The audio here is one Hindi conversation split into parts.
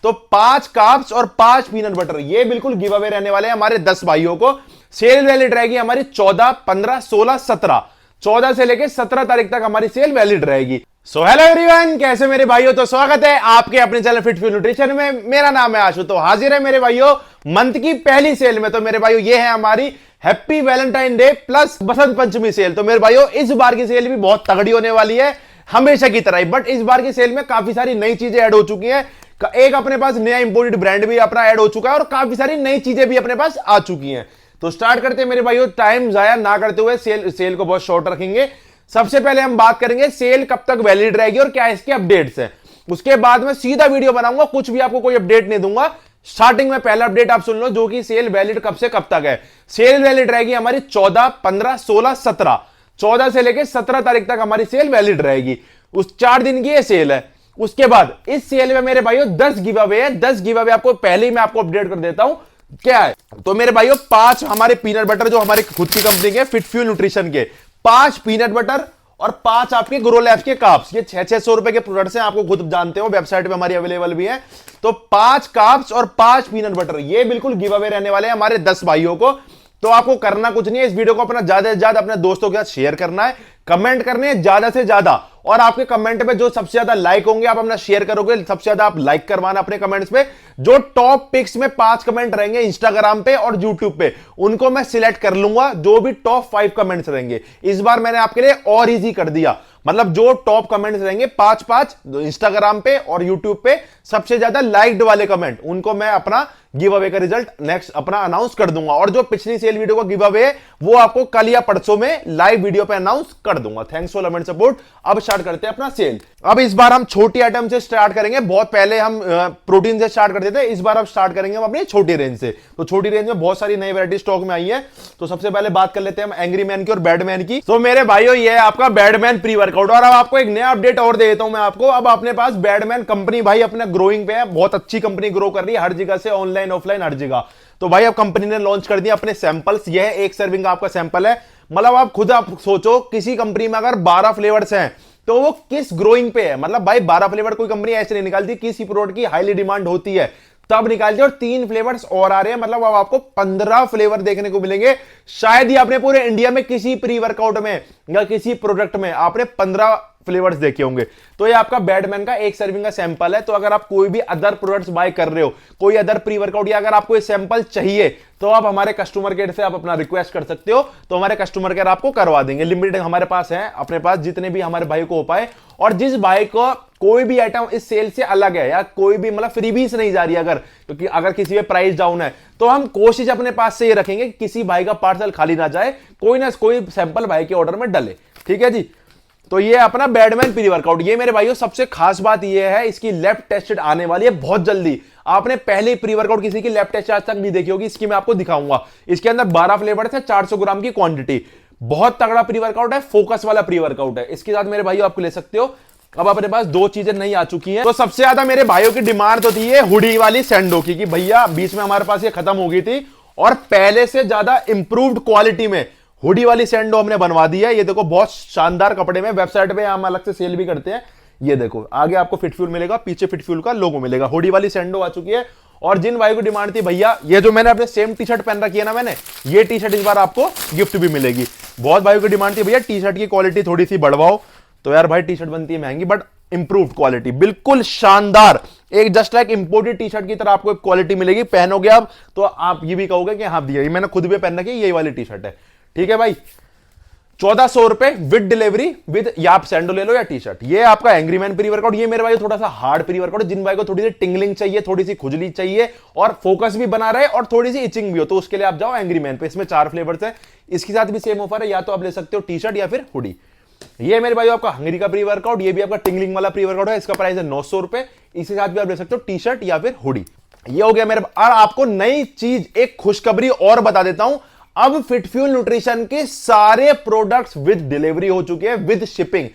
तो 5 कार्ब्स और 5 पीनट बटर ये बिल्कुल गिव अवे रहने वाले हैं हमारे 10 भाइयों को। सेल वैलिड रहेगी हमारी 14, 15, 16, 17, 14 से लेकर 17 तारीख तक हमारी सेल वैलिड रहेगी। सो हेलो एवरीवन, कैसे मेरे भाइयों, तो स्वागत है आपके अपने चैनल फिट फ्यूल न्यूट्रिशन में। मेरा नाम है आशु, तो हाजिर है मेरे भाइयों मंथ की पहली सेल में। तो मेरे भाइयों ये है हमारी happy Valentine debt plus Basant Panchami cell. तो मेरे भाइयों इस बार की सेल भी बहुत तगड़ी होने वाली है हमेशा की तरह ही, बट इस बार की सेल में काफी सारी नई चीजें ऐड हो चुकी हैं। एक अपने पास नया इंपोर्टेड ब्रांड भी अपना ऐड हो चुका है और काफी सारी नई चीजें भी अपने पास आ चुकी हैं। तो स्टार्ट करते हैं मेरे भाइयों, टाइम जाया ना करते हुए सेल को बहुत शॉर्ट रखेंगे। सबसे पहले हम बात करेंगे सेल कब तक वैलिड रहेगी और क्या इसके अपडेट्स हैं। उसके बाद में सीधा वीडियो बनाऊंगा, कुछ भी आपको कोई अपडेट नहीं दूंगा। स्टार्टिंग में पहला अपडेट आप सुन लो, जो कि सेल वैलिड कब से कब तक है। सेल वैलिड रहेगी हमारी 14, 15, 16, 17, 14 से लेकर 17 तारीख तक हमारी सेल वैलिड रहेगी। उस 4 दिन की ये सेल है। उसके बाद इस सेल में मेरे भाइयों 10 गिव अवे है। 10 गिव अवे आपको पहले ही मैं आपको अपडेट कर देता हूं क्या है। तो मेरे भाइयों 5 हमारे पीनट बटर जो हमारे खुद की कंपनी के फिट फ्यूल न्यूट्रिशन के 5 पीनट बटर और 5 आपके ग्रो लैब्स के कार्ब्स, ये 600 रुपए के प्रोडक्ट्स हैं, आपको खुद जानते हो, वेबसाइट पे हमारी अवेलेबल भी है। तो 5 कार्ब्स और 5 पीनट बटर ये बिल्कुल गिव अवे रहने वाले हैं हमारे 10 भाइयों को। तो आपको करना कुछ नहीं है, इस वीडियो को अपना ज्यादा से ज्यादा अपने दोस्तों के साथ शेयर करना है, कमेंट करने हैं ज्यादा से ज्यादा, और आपके कमेंट पे जो सबसे ज्यादा लाइक होंगे आप अपना शेयर करोगे, सबसे ज्यादा आप लाइक करवाना अपने कमेंट्स पे। जो टॉप पिक्स में 5 कमेंट रहेंगे इंस्टाग्राम पे और यूट्यूब पे, उनको मैं सिलेक्ट कर लूंगा, जो भी टॉप 5 कमेंट्स रहेंगे। इस बार मैंने आपके लिए और इजी कर दिया, मतलब जो टॉप कमेंट्स रहेंगे 5-5 इंस्टाग्राम पे और यूट्यूब पे, सबसे ज्यादा लाइक्ड वाले कमेंट, उनको मैं अपना गिव अवे का रिजल्ट नेक्स्ट अपना अनाउंस कर दूंगा। और जो पिछली सेल वीडियो का गिव अवे है वो आपको कल या परसों में लाइव वीडियो पे अनाउंस कर दूंगा। Thanks for love and support. अब स्टार्ट करते हैं अपना सेल। अब इस बार हम छोटी आइटम से स्टार्ट करेंगे। बहुत पहले हम प्रोटीन से स्टार्ट करते थे, इस बार अब स्टार्ट करेंगे हम अपनी छोटी रेंज से। तो छोटी रेंज में बहुत सारी नई वैरायटी स्टॉक में आई है। तो सबसे पहले बात कर लेते हैं हम एंग्री मैन की और बैडमैन की। तो मेरे भाइयों ये है आपका बैडमैन प्री वर्कआउट। और अब आपको एक नया अपडेट और दे देता हूं मैं आपको। अब अपने पास बैडमैन कंपनी भाई अपना ग्रोइंग पे है, बहुत अच्छी कंपनी ग्रो कर रही है हर जगह से, ऑनलाइन ऑफलाइन हर जगह। तो भाई अब कंपनी ने लॉन्च कर दिया अपने सैंपल्स। यह एक सर्विंग का आपका सैंपल है। मतलब आप खुद आप सोचो, किसी कंपनी में अगर 12 फ्लेवर्स हैं तो वो किस ग्रोइंग पे है। मतलब भाई 12 फ्लेवर कोई कंपनी ऐसे नहीं निकालती, किसी प्रोडक्ट की हाईली डिमांड होती है तब निकालती है, और 3 फ्लेवर्स और आ रहे हैं। मतलब अब आपको 15 फ्लेवर देखने को मिलेंगे। शायद ही आपने पूरे इंडिया में किसी प्री वर्कआउट में या किसी प्रोडक्ट में आपने 15 फ्लेवर्स देखे होंगे। तो ये आपका बैडमैन का एक सर्विंग का सैंपल है। तो अगर आप कोई भी अदर प्रोडक्ट्स बाय कर रहे हो, कोई अदर प्री वर्कआउट, या अगर आपको ये सैंपल चाहिए, तो आप हमारे कस्टमर केयर से आप अपना रिक्वेस्ट कर सकते हो। तो हमारे कस्टमर केयर आपको करवा देंगे। लिमिटेड हमारे पास है, अपने पास जितने भी हमारे भाई को हो पाए। और जिस भाई को कोई भी आइटम इस सेल से अलग है या कोई भी मतलब फ्रीबीज नहीं जा रही अगर, क्योंकि अगर किसी पे प्राइस डाउन है, तो हम कोशिश अपने पास से ये रखेंगे कि किसी भाई का पार्सल खाली ना जाए, कोई ना कोई सैंपल भाई के ऑर्डर में डले। ठीक है जी। तो ये अपना बैडमैन प्री वर्कआउट। ये मेरे भाइयों सबसे खास बात ये है, इसकी लैब टेस्टेड आने वाली है बहुत जल्दी। आपने पहले प्री वर्कआउट किसी की लैब टेस्ट आज तक नहीं देखी होगी, इसकी मैं आपको दिखाऊंगा। इसके अंदर 12 फ्लेवर है, 400 ग्राम की क्वांटिटी, बहुत तगड़ा प्री वर्कआउट है, फोकस वाला प्री वर्कआउट है। इसके साथ मेरे भाइयों आपको ले सकते हो। अब अपने पास 2 चीजें नई आ चुकी हैं। तो सबसे ज्यादा मेरे भाइयों की डिमांड तो थी ये हुडी वाली सैंडो की, कि भैया बीच में हमारे पास ये खत्म हो गई थी और पहले से ज्यादा इंप्रूव्ड क्वालिटी में हुडी वाली सैंडो हमने बनवा दी है। ये देखो बहुत शानदार कपड़े में, वेबसाइट पे हम अलग से सेल भी करते हैं। ये देखो आगे आपको फिट फ्यूल मिलेगा, पीछे फिट फ्यूल का लोगो मिलेगा। हुडी वाली सैंडो आ चुकी है। और जिन भाई को डिमांड थी भैया ये जो मैंने अपने सेम टी शर्ट पहन रखी है ना मैंने, ये टी शर्ट इस बार आपको गिफ्ट भी मिलेगी। बहुत भाई को डिमांड थी भैया टी शर्ट की क्वालिटी थोड़ी सी बढ़वाओ। तो यार भाई टी शर्ट बनती है महंगी, बट इंप्रूव्ड क्वालिटी, बिल्कुल शानदार, एक just like imported T shirt की तरह आपको क्वालिटी मिलेगी। पहनोगे आप तो आप ये भी कहोगे कि हाँ भैया, मैंने खुद भी पहन रखी है, यही वाली टी शर्ट है। ठीक है भाई, 1400 रुपए विद डिलीवरी विद, या आप सैंडो ले लो या टी शर्ट। ये आपका एंग्री मैन प्री वर्कआउट। ये मेरे भाई थोड़ा सा हार्ड प्री वर्कआउट, जिन भाई को थोड़ी सी टिंगलिंग चाहिए, थोड़ी सी खुजली चाहिए और फोकस भी बना रहे और थोड़ी सी इचिंग भी हो, तो उसके लिए आप जाओ एंग्री मैन पे। इसमें 4 फ्लेवर्स है। इसके साथ भी सेम ऑफर है, या तो आप ले सकते हो टी शर्ट या फिर हुडी। ये मेरे भाई आपका हंगरी का प्री वर्कआउट, ये भी आपका टिंगलिंग वाला प्री वर्कआउट है। इसका प्राइस है 900 रुपए। इसके साथ भी आप ले सकते हो टी शर्ट या फिर हुडी। ये हो गया मेरे। और आपको नई चीज, एक खुशखबरी और बता देता हूं। अब फिट फ्यूल न्यूट्रिशन के सारे प्रोडक्ट्स विद डिलीवरी हो चुके हैं, विद शिपिंग।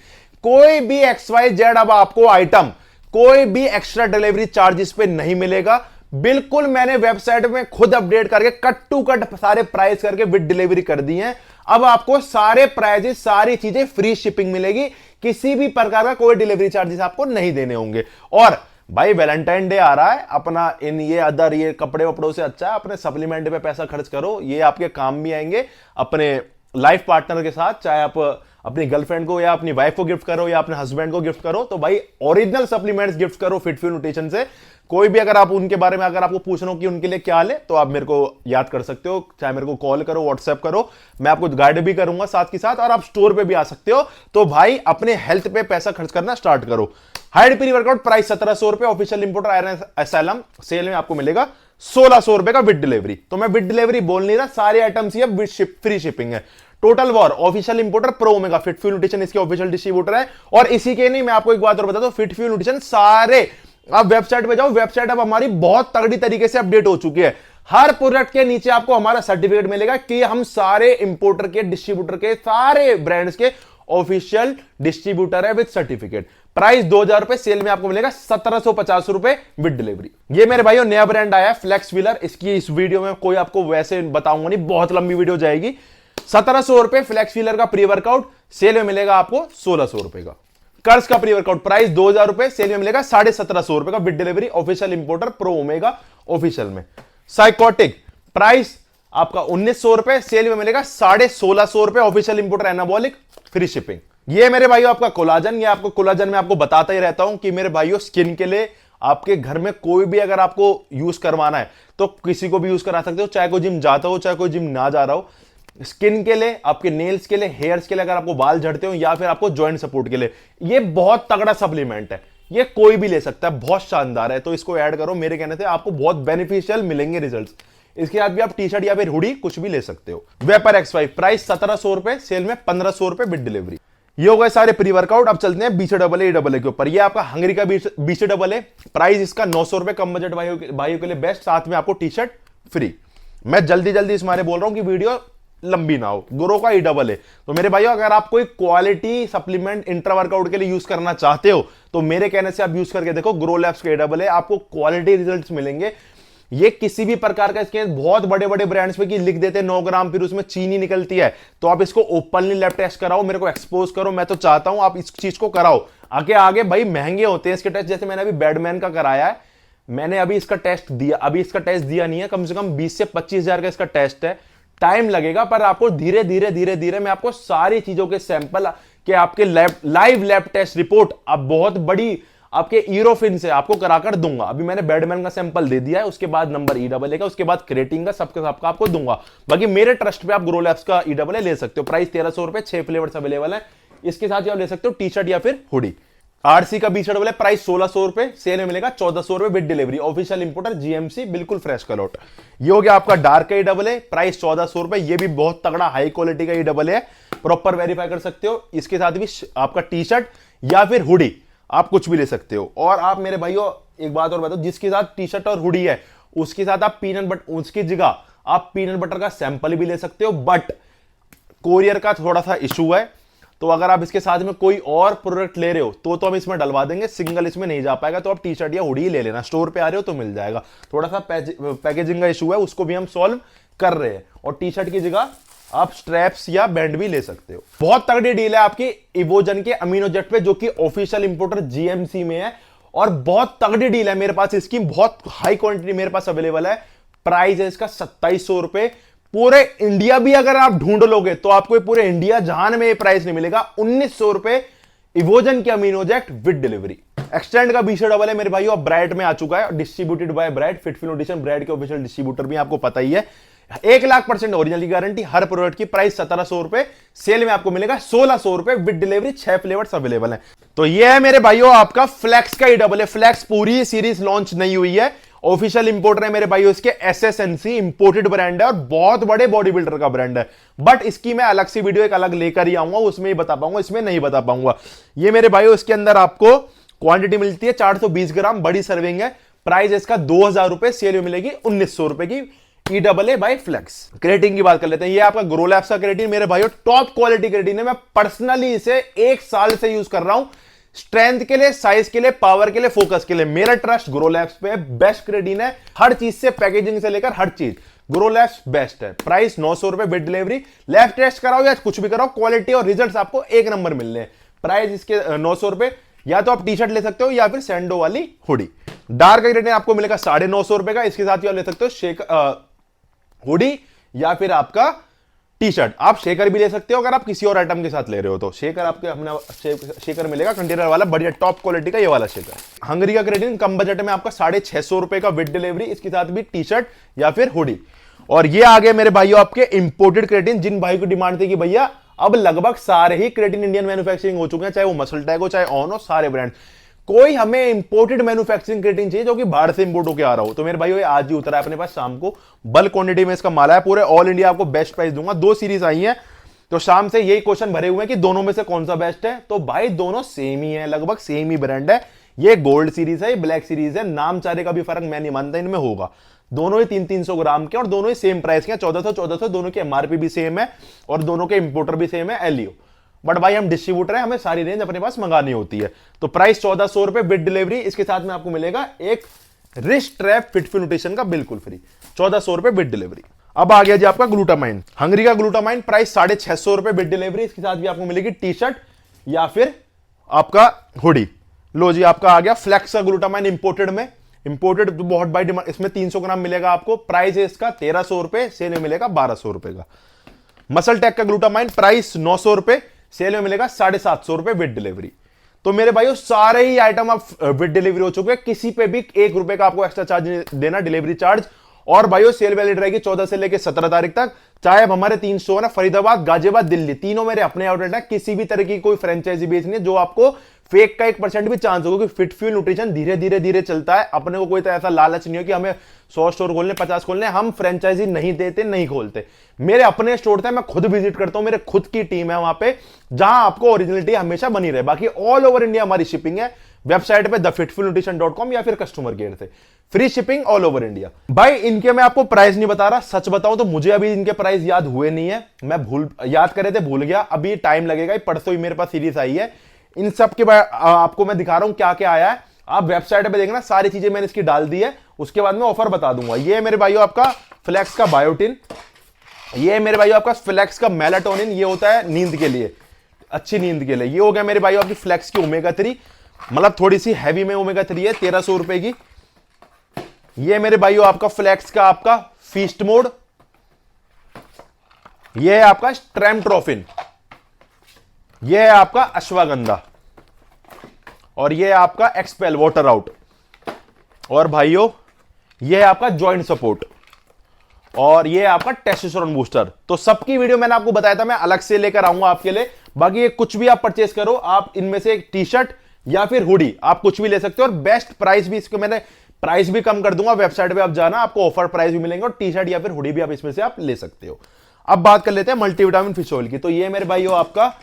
कोई भी XYZ अब आपको आइटम कोई भी एक्स्ट्रा डिलीवरी चार्जेस पे नहीं मिलेगा। बिल्कुल मैंने वेबसाइट में खुद अपडेट करके कट टू कट सारे प्राइस करके विद डिलीवरी कर दी हैं। अब आपको सारे प्राइजेस, सारी चीजें फ्री शिपिंग मिलेगी। किसी भी प्रकार का कोई डिलीवरी चार्जेस आपको नहीं देने होंगे। और भाई वैलेंटाइन डे आ रहा है, अपना इन ये अदर ये कपड़े वपड़ों से अच्छा है अपने सप्लीमेंट पे पैसा खर्च करो, ये आपके काम भी आएंगे अपने लाइफ पार्टनर के साथ, चाहे आप अपनी गर्लफ्रेंड को या अपनी वाइफ को गिफ्ट करो या अपने हस्बैंड को गिफ्ट करो, तो भाई ओरिजिनल सप्लीमेंट्स गिफ्ट करो फिटफ्यू न्यूट्रिशन से। कोई भी अगर आप उनके बारे में अगर आपको पूछना हो कि उनके लिए क्या ले, तो आप मेरे को याद कर सकते हो, चाहे मेरे को कॉल करो, व्हाट्सएप करो, मैं आपको गाइड भी करूंगा साथ के साथ, और आप स्टोर पे भी आ सकते हो। तो भाई अपने हेल्थ पे पैसा खर्च करना स्टार्ट करो। हाइड प्री वर्कआउट प्राइस 1700 रुपए, official importer Iron Asylum sale में आपको मिलेगा 1600 रुपए का विद डिलीवरी। तो मैं विद डिलीवरी बोल नहीं रहा, सारे आइटम्स ही विद फ्री शिपिंग है। Total War official importer Pro Omega, FitFuel Nutrition इसके ऑफिशियल डिस्ट्रीब्यूटर है। और इसी के नहीं, मैं आपको एक बात और बता दूं, फिटफ्यू न्यूट्रिशन सारे, आप वेबसाइट पे जाओ, वेबसाइट अब हमारी बहुत तगड़ी तरीके से अपडेट हो चुकी है। हर प्रोडक्ट के नीचे आपको हमारा सर्टिफिकेट मिलेगा कि हम सारे इंपोर्टर के, डिस्ट्रीब्यूटर के, सारे ब्रांड्स के ऑफिशियल डिस्ट्रीब्यूटर है विद सर्टिफिकेट। प्राइस 2000 रुपए, सेल में आपको मिलेगा 1750 रुपए विद डिलीवरी। ये मेरे भाइयों नया ब्रांड आया है फ्लेक्स व्हीलर, इसकी इस वीडियो में कोई आपको वैसे बताऊंगा नहीं, बहुत लंबी वीडियो जाएगी। 1700 रुपए फ्लेक्स व्हीलर का प्री वर्कआउट, सेल में मिलेगा आपको 1600 रुपए का। कर्स का प्री वर्कआउट प्राइस 2000 रुपए, सेल में मिलेगा 1750 रुपए का with delivery, official importer Pro omega official में। साइकोटिक प्राइस आपका 1900 रुपए, सेल में मिलेगा 1650 रुपए, official importer anabolic free shipping. ये मेरे भाइयों आपका कोलाजन, ये आपको कोलाजन में आपको बताता ही रहता हूं कि मेरे भाइयों स्किन के लिए आपके घर में कोई भी अगर आपको यूज करवाना है तो किसी को भी यूज करा सकते हो, चाहे कोई जिम जाता हो चाहे कोई जिम ना जा रहा हो। स्किन के लिए, आपके नेल्स के लिए, हेयर्स के लिए, अगर आपको बाल झड़ते हो या फिर आपको जॉइंट सपोर्ट के लिए, ये बहुत तगड़ा सप्लीमेंट है, ये कोई भी ले सकता है, बहुत शानदार है। तो इसको ऐड करो, मेरे कहने से आपको बहुत बेनिफिशियल मिलेंगे रिजल्ट्स। इसके साथ भी आप टी शर्ट या फिर हुडी कुछ भी ले सकते हो। वेपर X5 प्राइस 1700 रुपए, सेल में 1500 रुपए विद डिलीवरी। ये हो गए सारे प्री वर्कआउट। अब चलते हैं BCAA के ऊपर। ये आपका हंगरी का BCAA, प्राइस इसका 900 रुपए, कम बजट भाइयों के लिए बेस्ट, साथ में आपको टी शर्ट फ्री। मैं जल्दी जल्दी इस मारे बोल रहा हूं कि वीडियो लंबी ना हो। ग्रो का EAA, तो मेरे भाइयों अगर आप कोई क्वालिटी सप्लीमेंट इंट्रा वर्कआउट के लिए यूज करना चाहते हो तो मेरे कहने से आप यूज करके देखो। ग्रो लैब्स का EAA, आपको क्वालिटी रिजल्ट्स मिलेंगे। ये किसी भी प्रकार का, इसके बहुत बड़े बड़े ब्रांड्स पे की लिख देते हैं 9 ग्राम, फिर उसमें चीनी निकलती है। तो आप इसको ओपनली लैब टेस्ट कराओ, मेरे को एक्सपोज करो, मैं तो चाहता हूं आप इस चीज को कराओ। आगे आगे भाई महंगे होते हैं इसके टेस्ट, जैसे मैंने अभी बैडमैन का कराया है, मैंने अभी इसका टेस्ट दिया, अभी इसका टेस्ट दिया नहीं है, कम से कम 20 से 25 हजार का इसका टेस्ट है। टाइम लगेगा, पर आपको धीरे धीरे धीरे धीरे मैं आपको सारी चीजों के सैंपल के आपके लाइव लैब टेस्ट रिपोर्ट अब बहुत बड़ी आपके ईरोफिन से आपको कराकर दूंगा। अभी मैंने बैडमैन का सैंपल दे दिया है, उसके बाद नंबर EAA का, उसके बाद क्रेटिन का, सबका आपको दूंगा। बाकी मेरे ट्रस्ट पे आप ग्रो लैब्स का EAA ले सकते हो। प्राइस 1300 रुपए, 6 फ्लेवर्स अवेलेबल है। इसके साथ आप ले सकते हो टी शर्ट या फिर हुडी। RC का BCAA प्राइस 1600 रुपए, सेल में मिलेगा 1400 रुपए with delivery, official importer GMC, बिल्कुल फ्रेश कलौट। ये हो गया आपका डार्क का EAA, प्राइस 1400 रुपए। ये भी बहुत तगड़ा हाई क्वालिटी का EAA है, प्रॉपर वेरीफाई कर सकते हो। इसके साथ भी आपका टी शर्ट या फिर हुडी आप कुछ भी ले सकते हो। और आप मेरे भाइयों एक बात और बताओ, जिसके साथ टी शर्ट और हुडी है उसके साथ आप पीनट बटर, उसकी जगह आप पीनट बटर का सैंपल भी ले सकते हो, बट कोरियर का थोड़ा सा इशू है। तो अगर आप इसके साथ में कोई और प्रोडक्ट ले रहे हो तो हम इसमें डलवा देंगे, सिंगल इसमें नहीं जा पाएगा। तो आप टी शर्ट या हुडी ले लेना, स्टोर पे आ रहे हो तो मिल जाएगा। थोड़ा सा पैकेजिंग का इशू है, उसको भी हम सॉल्व कर रहे हैं। और टी शर्ट की जगह आप स्ट्रैप्स या बैंड भी ले सकते हो। बहुत तगड़ी डील है आपकी इवोजन के अमीनोजेट पे, जो कि ऑफिशियल इंपोर्टर GMC में है। और बहुत तगड़ी डील है मेरे पास इसकी, बहुत हाई क्वांटिटी मेरे पास अवेलेबल है। प्राइस है इसका 2700 रुपए। पूरे इंडिया भी अगर आप ढूंढ लोगे तो आपको पूरे इंडिया जहां में ये प्राइस नहीं मिलेगा। 1900 रुपए इवोजन के अमीनोजेट विद डिलीवरी। एक्सटेंड का BCAA मेरे भाइयों अब ब्राइट में आ चुका है, distributed by Bright, FitFuel Nutrition Bright के ऑफिशियल डिस्ट्रीब्यूटर भी आपको पता ही है। 1,00,000% ओरिजिनल की गारंटी, हर प्रोडक्ट की। प्राइस 1700 रुपए, सेल में आपको मिलेगा 1600 रुपए विद डिलीवरी। 6 फ्लेवर्स अवेलेबल हैं। तो ये है मेरे भाइयों आपका फ्लेक्स का EAA। फ्लेक्स पूरी सीरीज लॉन्च नहीं हुई है, ऑफिशियल इंपोर्टर है मेरे भाइयों इसके SSNC, इंपोर्टेड ब्रांड है और बहुत बड़े बॉडी बिल्डर का ब्रांड है। बट इसकी मैं अलग सी वीडियो एक अलग लेकर ही आऊंगा, उसमें ही बता पाऊंगा, इसमें नहीं बता पाऊंगा। ये मेरे भाइयों इसके अंदर आपको क्वांटिटी मिलती है 420 ग्राम, बड़ी सर्विंग है। प्राइस इसका 2000 रुपए, सेल में मिलेगी 1900 रुपए की। EAA bye flex. क्रेटिन की बात कर लेते हैं। ये आपका ग्रो लैब्स का क्रेटिन मेरे भाइयों टॉप क्वालिटी क्रेटिन है। मैं पर्सनली इसे 1 साल से यूज कर रहा हूं, स्ट्रेंथ के लिए, साइज के लिए, पावर के लिए, फोकस के लिए। मेरा ट्रस्ट ग्रो लैब्स पे, बेस्ट क्रेटिन है हर चीज से, पैकेजिंग से लेकर हर चीज। ग्रो लैब्स बेस्ट है। प्राइस 900 रुपए विद डिलीवरी। लैब टेस्ट कराओ या कुछ भी कराओ, क्वालिटी और रिजल्ट्स आपको एक नंबर मिलने हैं। प्राइस इसके 900 रुपए। या तो आप टी शर्ट ले सकते हो या फिर सैंडो वाली हुडी। डार्क ग्रेडियंट आपको मिलेगा 950 रुपए का। इसके साथ ही आप ले सकते हो शेकर हुडी या फिर आपका टी शर्ट। आप शेकर भी ले सकते हो अगर आप किसी और आइटम के साथ ले रहे हो तो। शेकर आपके अपना शेकर मिलेगा कंटेनर वाला, बढ़िया टॉप क्वालिटी का ये वाला शेकर। हंगरी का क्रेडिट कम बजट में आपका 650 रुपए का विद डिलीवरी, इसके साथ भी टी शर्ट या फिर हुडी। और ये आ गए मेरे भाइयों आपके इंपोर्टेड क्रेडिट, जिन भाई को डिमांड थी कि भैया अब लगभग सारे ही क्रेडिट इंडियन मैन्युफैक्चरिंग हो चुके हैं, चाहे वो मसल टैग हो चाहे ऑन हो, सारे ब्रांड। कोई हमें इंपोर्टेड मैन्युफैक्चरिंग क्रेडिट चाहिए जो कि बाहर से इंपोर्ट होकर आ रहा हो, तो मेरे भाई आज ही उतरा है अपने पास शाम को। बल्क क्वांटिटी में इसका माल है, पूरे ऑल इंडिया आपको बेस्ट प्राइस दूंगा। 2 सीरीज आई हैं, तो शाम से यही क्वेश्चन भरे हुए हैं कि दोनों में से कौन सा बेस्ट है। तो भाई दोनों सेम ही है, लगभग सेम ही ब्रांड है। ये गोल्ड सीरीज है, ये ब्लैक सीरीज है। नाम चारे का भी फर्क मैं नहीं मानता इनमें होगा। दोनों ही 300-300 ग्राम के और दोनों ही सेम प्राइस के, 1400-1400। दोनों की एमआरपी भी सेम है और दोनों के इंपोर्टर भी सेम है, एलईओ। बट भाई हम डिस्ट्रीब्यूटर है, हमें सारी रेंज अपने पास मंगानी होती है। तो प्राइस 1400 रुपए विद डिलीवरी। इसके साथ में आपको मिलेगा एक रिस्ट ट्रैप फिटफुल न्यूट्रिशन का बिल्कुल फ्री, 1400 रुपए विद डिलीवरी। अब आ गया जी आपका ग्लूटामाइन। हंगरी का ग्लूटामाइन प्राइस 650 रुपए विद डिलीवरी। इसके साथ भी आपको मिलेगी टी शर्ट या फिर आपका हुडी। लो जी आपका आ गया फ्लेक्स का ग्लूटामाइन इंपोर्टेड में। इंपोर्टेड तो बहुत बाई डिमांड, इसमें 300 ग्राम मिलेगा आपको। प्राइस है इसका 1300 रुपए, सेल में मिलेगा 1200 रुपए का। मसल टेक का ग्लूटामाइन प्राइस 900 रुपए, सेल में मिलेगा 750 रुपए विद डिलीवरी। तो मेरे भाइयों सारे ही आइटम आप विद डिलीवरी हो चुके हैं, किसी पे भी 1 रुपए का आपको एक्स्ट्रा चार्ज देना, डिलीवरी चार्ज। और भाइयों सेल वैलिड रहेगी 14 से लेकर 17 तारीख तक। चाहे अब हमारे 3 स्टोर है, फरीदाबाद, गाजियाबाद, दिल्ली, तीनों मेरे अपने आउटलेट है। किसी भी तरह की कोई फ्रेंचाइजी बेचनी है जो आपको फेक का 1% भी चांस होगा, क्योंकि फिटफ्यूल न्यूट्रिशन धीरे धीरे धीरे चलता है। अपने को कोई तो ऐसा लालच नहीं हो कि हमें 100 स्टोर खोलने, 50 खोलने। हम फ्रेंचाइजी नहीं देते, नहीं खोलते। मेरे अपने स्टोर थे, मैं खुद विजिट करता हूं, मेरे खुद की टीम है वहां पे, जहां आपको ओरिजिनलिटी हमेशा बनी रहे। बाकी ऑल ओवर इंडिया हमारी शिपिंग है, वेबसाइट पे thefitfulnutrition.com या फिर कस्टमर केयर से free shipping all over India. भाई इनके मैं आपको प्राइस नहीं बता रहा, सच बताऊं तो मुझे अभी इनके प्राइस याद हुए नहीं है। मैं याद करे थे, भूल गया। अभी टाइम लगेगा, परसों ही मेरे पास सीरीज आई है। इन सब के आपको मैं दिखा रहा हूं क्या क्या आया है। आप वेबसाइट पे देखना, सारी चीजें मैंने इसकी डाल दी है। उसके बाद में ऑफर बता दूंगा। ये मेरे भाइयों आपका फ्लेक्स का बायोटिन, ये मेरे भाइयों आपका फ्लेक्स का मेलाटोनिन, ये होता है नींद के लिए, अच्छी नींद के लिए। ये हो गया मेरे भाइयों आपकी फ्लेक्स की ओमेगा 3, मतलब थोड़ी सी हैवी में ओमेगा 3 है, 1300 रुपए की। ये मेरे भाइयों आपका फ्लेक्स का आपका फीस्ट मोड, ये है आपका स्ट्रेमट्रोफिन, ये है आपका अश्वगंधा, और ये है आपका एक्सपेल वाटर आउट, और भाइयों ये है आपका जॉइंट सपोर्ट, और ये आपका टेस्टोस्टेरोन बूस्टर। तो सबकी वीडियो मैंने आपको बताया था, मैं अलग से लेकर आऊंगा आपके लिए। बाकी ये कुछ भी आप परचेस करो, आप इनमें से एक टी शर्ट या फिर हुडी, आप कुछ भी ले सकते हो। और बेस्ट प्राइस भी इसको मैंने प्राइस भी कम कर दूंगा, वेबसाइट पे आप जाना, आपको ऑफर प्राइस भी मिलेंगे, और टी शर्ट या फिर हुडी भी आप इसमें से आप ले सकते हो। अब बात कर लेते हैं मल्टीविटामिन फिश ऑयल की। तो ये मेरे भाइयों आपका,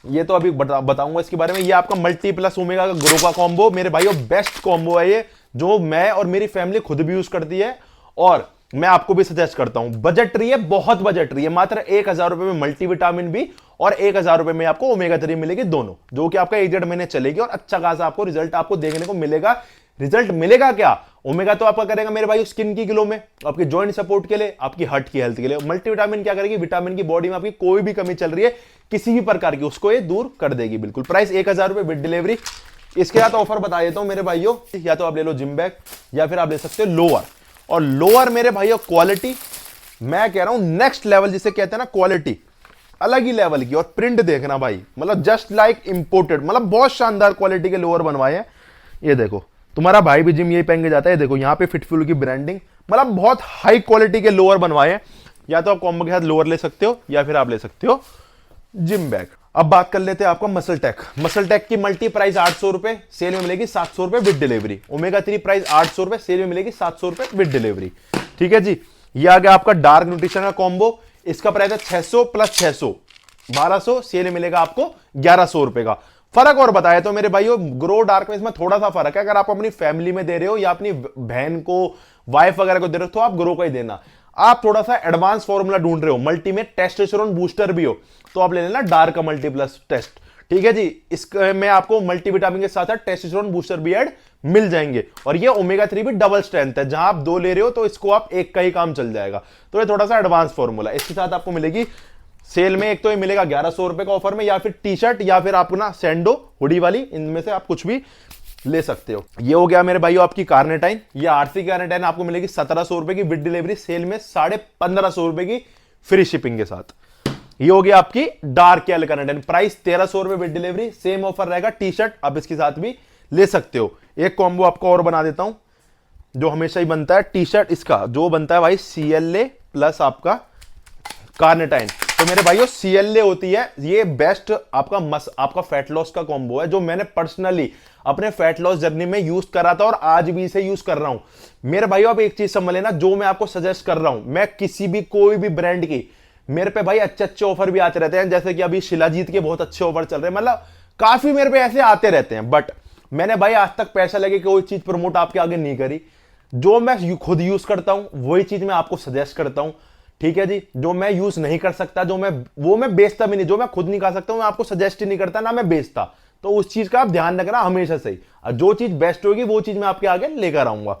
ये तो अभी बताऊंगा इसके बारे में। ये आपका मल्टी प्लस ओमेगा का ग्रो का कॉम्बो, मेरे भाइयों बेस्ट कॉम्बो है ये, जो मैं और मेरी फैमिली खुद भी यूज करती है, और मैं आपको भी सजेस्ट करता हूं। बजटरी है, बहुत बजटरी है, मात्र 1000 रुपए में मल्टीविटामिन भी और 1000 रुपए में आपको ओमेगा 3 मिलेगी दोनों, जो कि आपका 1-1.5 महीने चलेगी, और अच्छा खासा आपको रिजल्ट आपको देखने को मिलेगा। रिजल्ट मिलेगा क्या, ओमेगा तो आपका करेगा मेरे भाई स्किन की ग्लो में, आपके जॉइंट सपोर्ट के लिए, आपकी हार्ट की हेल्थ के लिए। मल्टीविटामिन क्या करेगी, विटामिन की बॉडी में आपकी कोई भी कमी चल रही है किसी भी प्रकार की, उसको ये दूर कर देगी बिल्कुल। प्राइस 1000 रुपए विद डिलीवरी। इसके साथ ऑफर बता देता हूं मेरे भाइयों, या तो आप ले लो जिम बैग या फिर आप ले सकते हो लोअर। और लोअर मेरे भाइयों क्वालिटी, मैं कह रहा हूं नेक्स्ट लेवल जिसे कहते हैं ना, क्वालिटी अलग ही लेवल की। और प्रिंट देखना भाई, मतलब जस्ट लाइक इंपोर्टेड, मतलब बहुत शानदार क्वालिटी के लोअर बनवाए हैं। ये देखो, तुम्हारा भाई भी जिम यही पहन के जाता है। देखो यहाँ पे फिटफुल की ब्रांडिंग, मतलब बहुत हाई क्वालिटी के लोअर बनवाए हैं। या तो आप कॉम्बो के साथ लोअर ले सकते हो या फिर आप ले सकते हो जिम बैग। अब बात कर लेते हैं आपका मसल टेक। मसल टेक की मल्टी प्राइस 800 रुपए, सेल में मिलेगी 700 रुपए विद डिलीवरी। ओमेगा 3 प्राइस 800 रुपए, सेल में मिलेगी 700 रुपए विद डिलीवरी। ठीक है जी। ये आ गया आपका डार्क न्यूट्रिशन का कॉम्बो, इसका प्राइस है 600 प्लस 600, 1200, सेल में मिलेगा आपको 1100 रुपए का। फर्क और बताया तो मेरे भाइयों, ग्रो डार्क में इसमें थोड़ा सा फर्क है। अगर आप अपनी फैमिली में दे रहे हो या अपनी बहन को, वाइफ वगैरह को दे रहे हो, तो आप ग्रो का ही देना। आप थोड़ा सा एडवांस फॉर्मूला ढूंढ रहे हो, मल्टी में टेस्टोस्टेरोन बूस्टर भी हो, तो आप ले लेना डार्क का मल्टी प्लस टेस्ट। ठीक है जी। इसमें आपको मल्टीविटामिन के साथ साथ टेस्टोस्टेरोन बूस्टर भी ऐड मिल जाएंगे, और ये ओमेगा 3 भी डबल स्ट्रेंथ है। जहां आप 2 ले रहे हो तो इसको आप एक का ही काम चल जाएगा। तो ये थोड़ा सा एडवांस फॉर्मूला। इसके साथ आपको मिलेगी सेल में एक तो ये मिलेगा 1100 रुपए का ऑफर में, या फिर टी शर्ट या फिर आपको ना सैंडो हुडी वाली, इनमें से आप कुछ भी ले सकते हो। ये हो गया मेरे भाइयों आपकी कार्नेटाइन। ये आरसी कार्नेटाइन आपको मिलेगी 1700 रुपए की विद डिलीवरी, सेल में 1550 रुपए की फ्री शिपिंग के साथ। ये हो गया आपकी डार्क एल कार्नेटाइन, प्राइस 1300 रुपए विद डिलीवरी, सेम ऑफर रहेगा। टी शर्ट आप इसके साथ भी ले सकते हो। एक कॉम्बो आपको और बना देता हूं जो हमेशा ही बनता है, टी शर्ट इसका जो बनता है भाई CLA प्लस आपका कार्नेटाइन। तो मेरे भाइयों CLA होती है ये बेस्ट आपका फैट लॉस का कॉम्बो है, जो मैंने पर्सनली अपने फैट लॉस जर्नी में यूज करा था और आज भी इसे यूज कर रहा हूं। मेरे भाइयों आप एक चीज समझ लेना, जो मैं आपको सजेस्ट कर रहा हूं, मैं किसी भी कोई भी ब्रांड की, मेरे पे भाई अच्छे अच्छे ऑफर भी आते रहते हैं, जैसे कि अभी शिलाजीत के बहुत अच्छे ऑफर चल रहे हैं, मतलब काफी मेरे पे ऐसे आते रहते हैं। बट मैंने भाई आज तक पैसा लगे कोई चीज प्रमोट आपके आगे नहीं करी। जो मैं खुद यूज करता हूं वही चीज मैं आपको सजेस्ट करता हूं, ठीक है जी। जो मैं यूज नहीं कर सकता, वो मैं बेचता भी नहीं, जो मैं खुद नहीं खा सकता हूं मैं आपको सजेस्ट ही नहीं करता, ना मैं बेचता। तो उस चीज का आप ध्यान रखना हमेशा से ही, जो चीज बेस्ट होगी वो चीज मैं आपके आगे लेकर आऊंगा।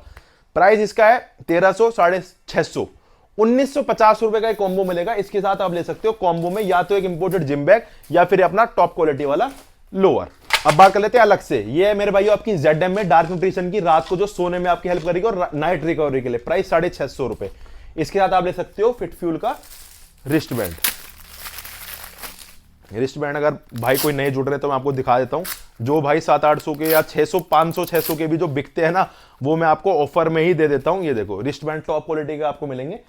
प्राइस इसका है 1300, 650, 1950 रुपए का एक कॉम्बो मिलेगा। इसके साथ आप ले सकते हो कॉम्बो में या तो एक इंपोर्टेड जिम बैग या फिर अपना टॉप क्वालिटी वाला लोअर। अब बात कर लेते हैं अलग से। ये है मेरे भाइयों आपकी ZM में डार्क न्यूट्रिशन की, रात को जो सोने में आपकी हेल्प करेगी और नाइट रिकवरी के लिए, प्राइस 650 रुपए। इसके साथ आप ले सकते हो फिट फ्यूल का रिस्ट बैंड। रिस्ट बैंड अगर भाई कोई नए जुड़ रहे तो मैं आपको दिखा देता हूं, जो भाई 700-800 के या 600, 500, 600 के भी जो बिकते हैं ना, वो मैं आपको ऑफर में ही दे देता हूं। ये देखो रिस्ट बैंड टॉप क्वालिटी का आपको मिलेंगे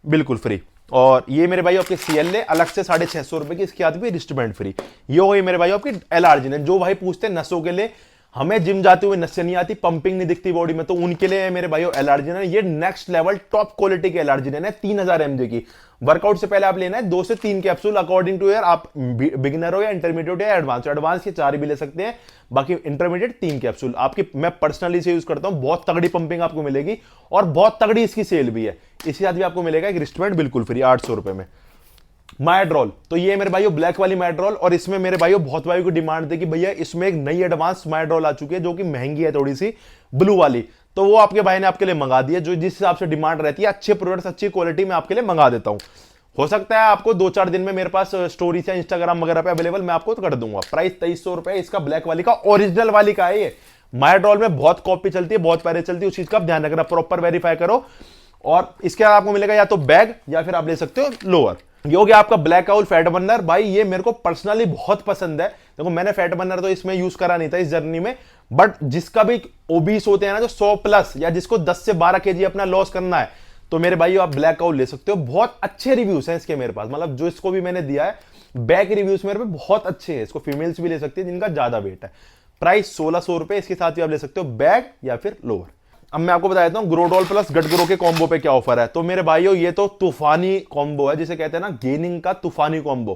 बिल्कुल फ्री। और ये मेरे भाई आपके CLA अलग से 650 रुपए की, इसके साथ भी रिस्ट बैंड फ्री। ये हो गई मेरे भाई आपकी L-arginine। जो भाई पूछते हैं नसों के लिए, हमें जिम जाते हुए नसें नहीं आती, पंपिंग नहीं दिखती बॉडी में, तो उनके लिए मेरे भाइयों L-arginine। ये नेक्स्ट लेवल टॉप क्वालिटी के L-arginine है, 3000 mg की। वर्कआउट से पहले आप लेना है 2 से 3 कैप्सूल, अकॉर्डिंग टू ईयर। आप बिगिनर हो या इंटरमीडिएट या एडवांस, एडवांस के 4 भी ले सकते हैं, बाकी इंटरमीडिएट 3 कैप्सूल आपकी। मैं पर्सनली से यूज करता हूं, बहुत तगड़ी पंपिंग आपको मिलेगी और बहुत तगड़ी इसकी सेल भी है। इसके साथ भी आपको मिलेगा एक रिस्टमेंट बिल्कुल फ्री 800 रुपए में। माइड्रोल, तो ये मेरे भाइयों ब्लैक वाली माइड्रोल, और इसमें मेरे भाइयों बहुत भाइयों को डिमांड थी कि भैया इसमें एक नई एडवांस माइड्रोल आ चुकी है जो कि महंगी है थोड़ी सी, ब्लू वाली। तो वो आपके भाई ने आपके लिए मंगा दी है, जो जिस हिसाब से डिमांड रहती है, अच्छे प्रोडक्ट्स अच्छी क्वालिटी में आपके लिए मंगा देता हूं। हो सकता है आपको 2-4 दिन में मेरे पास स्टोरीज या इंस्टाग्राम वगैरह पे अवेलेबल मैं आपको तो कर दूंगा। प्राइस 2300 रुपए इसका, ब्लैक वाली का, ओरिजिनल वाली का है ये। माइड्रोल में बहुत कॉपी चलती है, बहुत पैरे चलती है, उस चीज का ध्यान रखना, प्रॉपर वेरीफाई करो। और इसके बाद आपको मिलेगा या तो बैग या फिर आप ले सकते हो लोअर। ये हो गया आपका ब्लैक आउल फैट बर्नर। भाई ये मेरे को पर्सनली बहुत पसंद है। देखो मैंने फैट बर्नर तो इसमें यूज करा नहीं था इस जर्नी में, बट जिसका भी ओबीस होते हैं ना, जो 100+ या जिसको 10 से 12 kg अपना लॉस करना है, तो मेरे भाई आप ब्लैक आउल ले सकते हो। बहुत अच्छे रिव्यूज हैं इसके मेरे पास, मतलब जो इसको भी मैंने दिया है बैक रिव्यूज मेरे पे बहुत अच्छे हैं। इसको फीमेल्स भी ले सकती है जिनका ज्यादा वेट है। प्राइस 1600 रुपए। इसके साथ भी आप ले सकते हो बैग या फिर लोअर। अब मैं आपको बता देता हूं ग्रोडॉल प्लस गट ग्रो के कॉम्बो पे क्या ऑफर है। तो मेरे भाइयों ये तो तूफानी कॉम्बो है, जिसे कहते हैं ना गेनिंग का तूफानी कॉम्बो।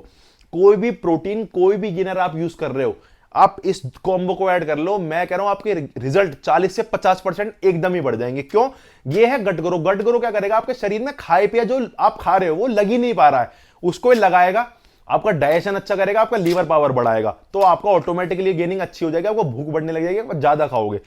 कोई भी प्रोटीन, कोई भी गेनर आप यूज कर रहे हो, आप इस कॉम्बो को ऐड कर लो, मैं कह रहा हूं आपके रिजल्ट 40 से 50% एकदम ही बढ़ जाएंगे। क्यों? ये है गट ग्रो। गट ग्रो क्या करेगा, आपके शरीर में खाए पिया जो आप खा रहे हो वो लग ही नहीं पा रहा है, उसको लगाएगा, आपका डाइजेशन अच्छा करेगा, आपका लीवर पावर बढ़ाएगा, तो आपका ऑटोमेटिकली गेनिंग अच्छी हो जाएगी, आपको भूख बढ़ने लग जाएगी, आप ज्यादा खाओगे।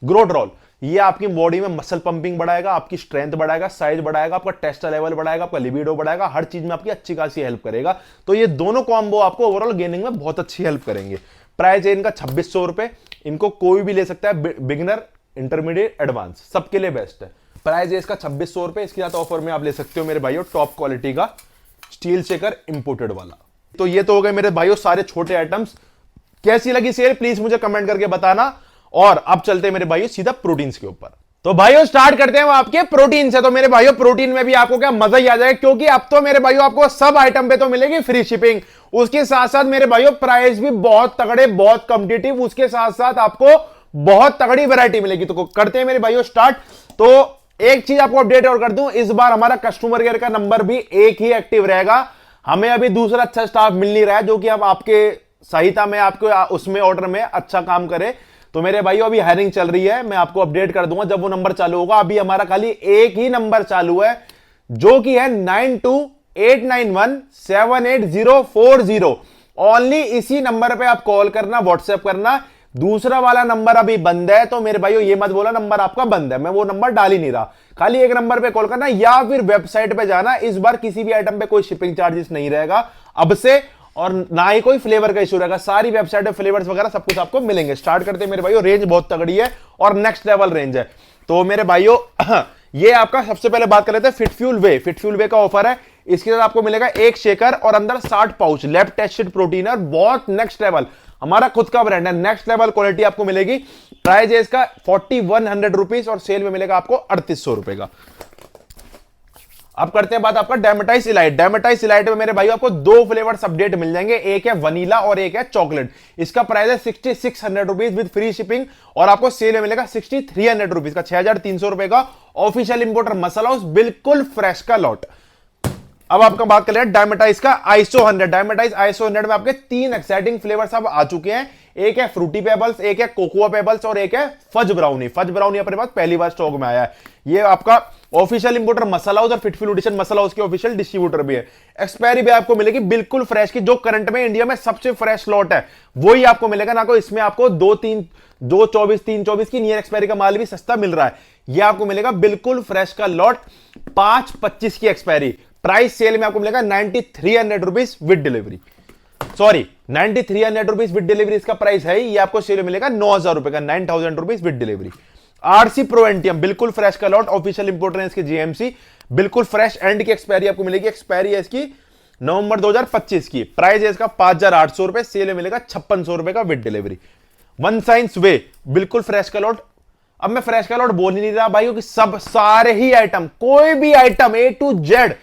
ग्रोड्रॉल ये आपकी बॉडी में मसल पंपिंग बढ़ाएगा, आपकी स्ट्रेंथ बढ़ाएगा, साइज बढ़ाएगा, आपका टेस्टा लेवल बढ़ाएगा, आपका लिबिडो बढ़ाएगा, हर चीज में आपकी अच्छी खासी हेल्प करेगा। तो ये दोनों कॉम्बो आपको ओवरऑल गेनिंग में बहुत अच्छी हेल्प करेंगे। प्राइस है इनका 2600 रुपए। इनको कोई भी ले सकता है, बिगिनर, इंटरमीडिएट, एडवांस, सबके लिए बेस्ट है। प्राइस है इसका 2600 रुपए। इसके साथ ऑफर में आप ले सकते हो मेरे भाइयों टॉप क्वालिटी का स्टील शेकर इंपोर्टेड वाला। तो ये तो हो गए मेरे भाइयों सारे छोटे आइटम्स। कैसी लगी सेल प्लीज मुझे कमेंट करके बताना। और अब चलते हैं मेरे भाइयों सीधा प्रोटीन्स के ऊपर। तो भाइयों स्टार्ट करते हैं आपके प्रोटीन से। तो मेरे भाइयों प्रोटीन में भी आपको क्या मजा ही आ जाएगा, क्योंकि अब तो मेरे भाइयों आपको सब आइटम पे तो मिलेगी फ्री शिपिंग। उसके साथ साथ मेरे भाइयों प्राइस भी बहुत तगड़े, बहुत कॉम्पिटिटिव, उसके साथ साथ आपको बहुत तगड़ी वैरायटी मिलेगी। तो करते हैं मेरे भाइयों स्टार्ट। तो एक चीज आपको अपडेट और कर दूं, इस बार हमारा कस्टमर केयर का नंबर भी एक ही एक्टिव रहेगा। हमें अभी दूसरा अच्छा स्टाफ मिल नहीं रहा है जो कि अब आपके सहायता में, आपको उसमें ऑर्डर में अच्छा काम करे। तो मेरे भाइयों अभी हायरिंग चल रही है, मैं आपको अपडेट कर दूंगा जब वो नंबर चालू होगा। अभी हमारा खाली एक ही नंबर चालू है जो कि है 9289178040। ओनली इसी नंबर पे आप कॉल करना, व्हाट्सएप करना। दूसरा वाला नंबर अभी बंद है, तो मेरे भाइयों ये मत बोला नंबर आपका बंद है, मैं वो नंबर डाल ही नहीं रहा। खाली एक नंबर पे कॉल करना या फिर वेबसाइट पे जाना। इस बार किसी भी आइटम पे कोई शिपिंग चार्जेस नहीं रहेगा अब से, और ना ही कोई फ्लेवर का इशू रहेगा। सारी वेबसाइट पे फ्लेवर्स वगैरह सब कुछ आपको मिलेंगे। स्टार्ट करते हैं मेरे भाइयों, रेंज बहुत तगड़ी है और नेक्स्ट लेवल रेंज है। तो मेरे भाइयों ये आपका सबसे पहले बात कर लेते हैं फिटफ्यूल वे। फिटफ्यूल वे का ऑफर है, इसके साथ आपको मिलेगा एक शेकर और अंदर 60 पाउच लैब टेस्टेड प्रोटीन है, बहुत नेक्स्ट लेवल, हमारा खुद का ब्रांड है, नेक्स्ट लेवल क्वालिटी आपको मिलेगी। प्राइस है इसका 4100 रुपीज और सेल में मिलेगा आपको 3800 रुपए का। अब करते हैं बात आपका डेमेटाइज इलाइट। डेमेटाइज इलाइट में मेरे भाई आपको दो फ्लेवर्स अपडेट मिल जाएंगे, एक है वनीला और एक है चॉकलेट। इसका प्राइस है 6600 रुपीज विद फ्री शिपिंग और आपको सेल में मिलेगा 6300 रुपीज का, 6300 रुपए का। ऑफिशियल इंपोर्टर मसाला हाउस, बिल्कुल फ्रेश का लॉट। अब आपका बात कर ले डायमेटाइज का आइसो 100। डायमेटाइज आइसो 100 में आपके तीन एक्साइटिंग फ्लेवर्स अब आ चुके हैं, एक है फ्रूटी पेबल्स, एक है कोकोआ पेबल्स और एक है फज ब्राउनी। फज ब्राउनी अपने पास पहली बार स्टॉक में आया है। ये आपका ऑफिशियल इंपोर्टर मसाला हाउस और फिटफ्यूल एडिशन मसाला हाउस के ऑफिशियल डिस्ट्रीब्यूटर भी है। एक्सपायरी भी आपको मिलेगी बिल्कुल फ्रेश की, जो करंट में इंडिया में सबसे फ्रेश लॉट है वही आपको मिलेगा ना। को इसमें आपको 2/24 की नियर एक्सपायरी का माल भी सस्ता मिल रहा है। ये आपको मिलेगा बिल्कुल फ्रेश का लॉट, 5/25 की एक्सपायरी। प्राइस सेल में आपको मिलेगा 9300 rupees with delivery, sorry 9300 rupees with delivery इसका प्राइस है। ये आपको सेल में मिलेगा 9000 रुपए का, 9000 rupees with delivery. RC pro एंटियम बिल्कुल फ्रेश का लॉट, ऑफिशियल इंपोर्टर है इसके जीएमसी, बिल्कुल फ्रेश एंड की एक्सपायरी आपको मिलेगी। एक्सपायरी है इसकी नवंबर 2025 की। प्राइस है इसका 5800 रुपए, सेल में मिलेगा 5600 रुपए का विद डिलीवरी। वन साइंस वे बिल्कुल फ्रेश का लॉट। अब मैं फ्रेश का लॉट बोल ही नहीं रहा भाइयों कि सब सारे ही आइटम, कोई भी आइटम A to Z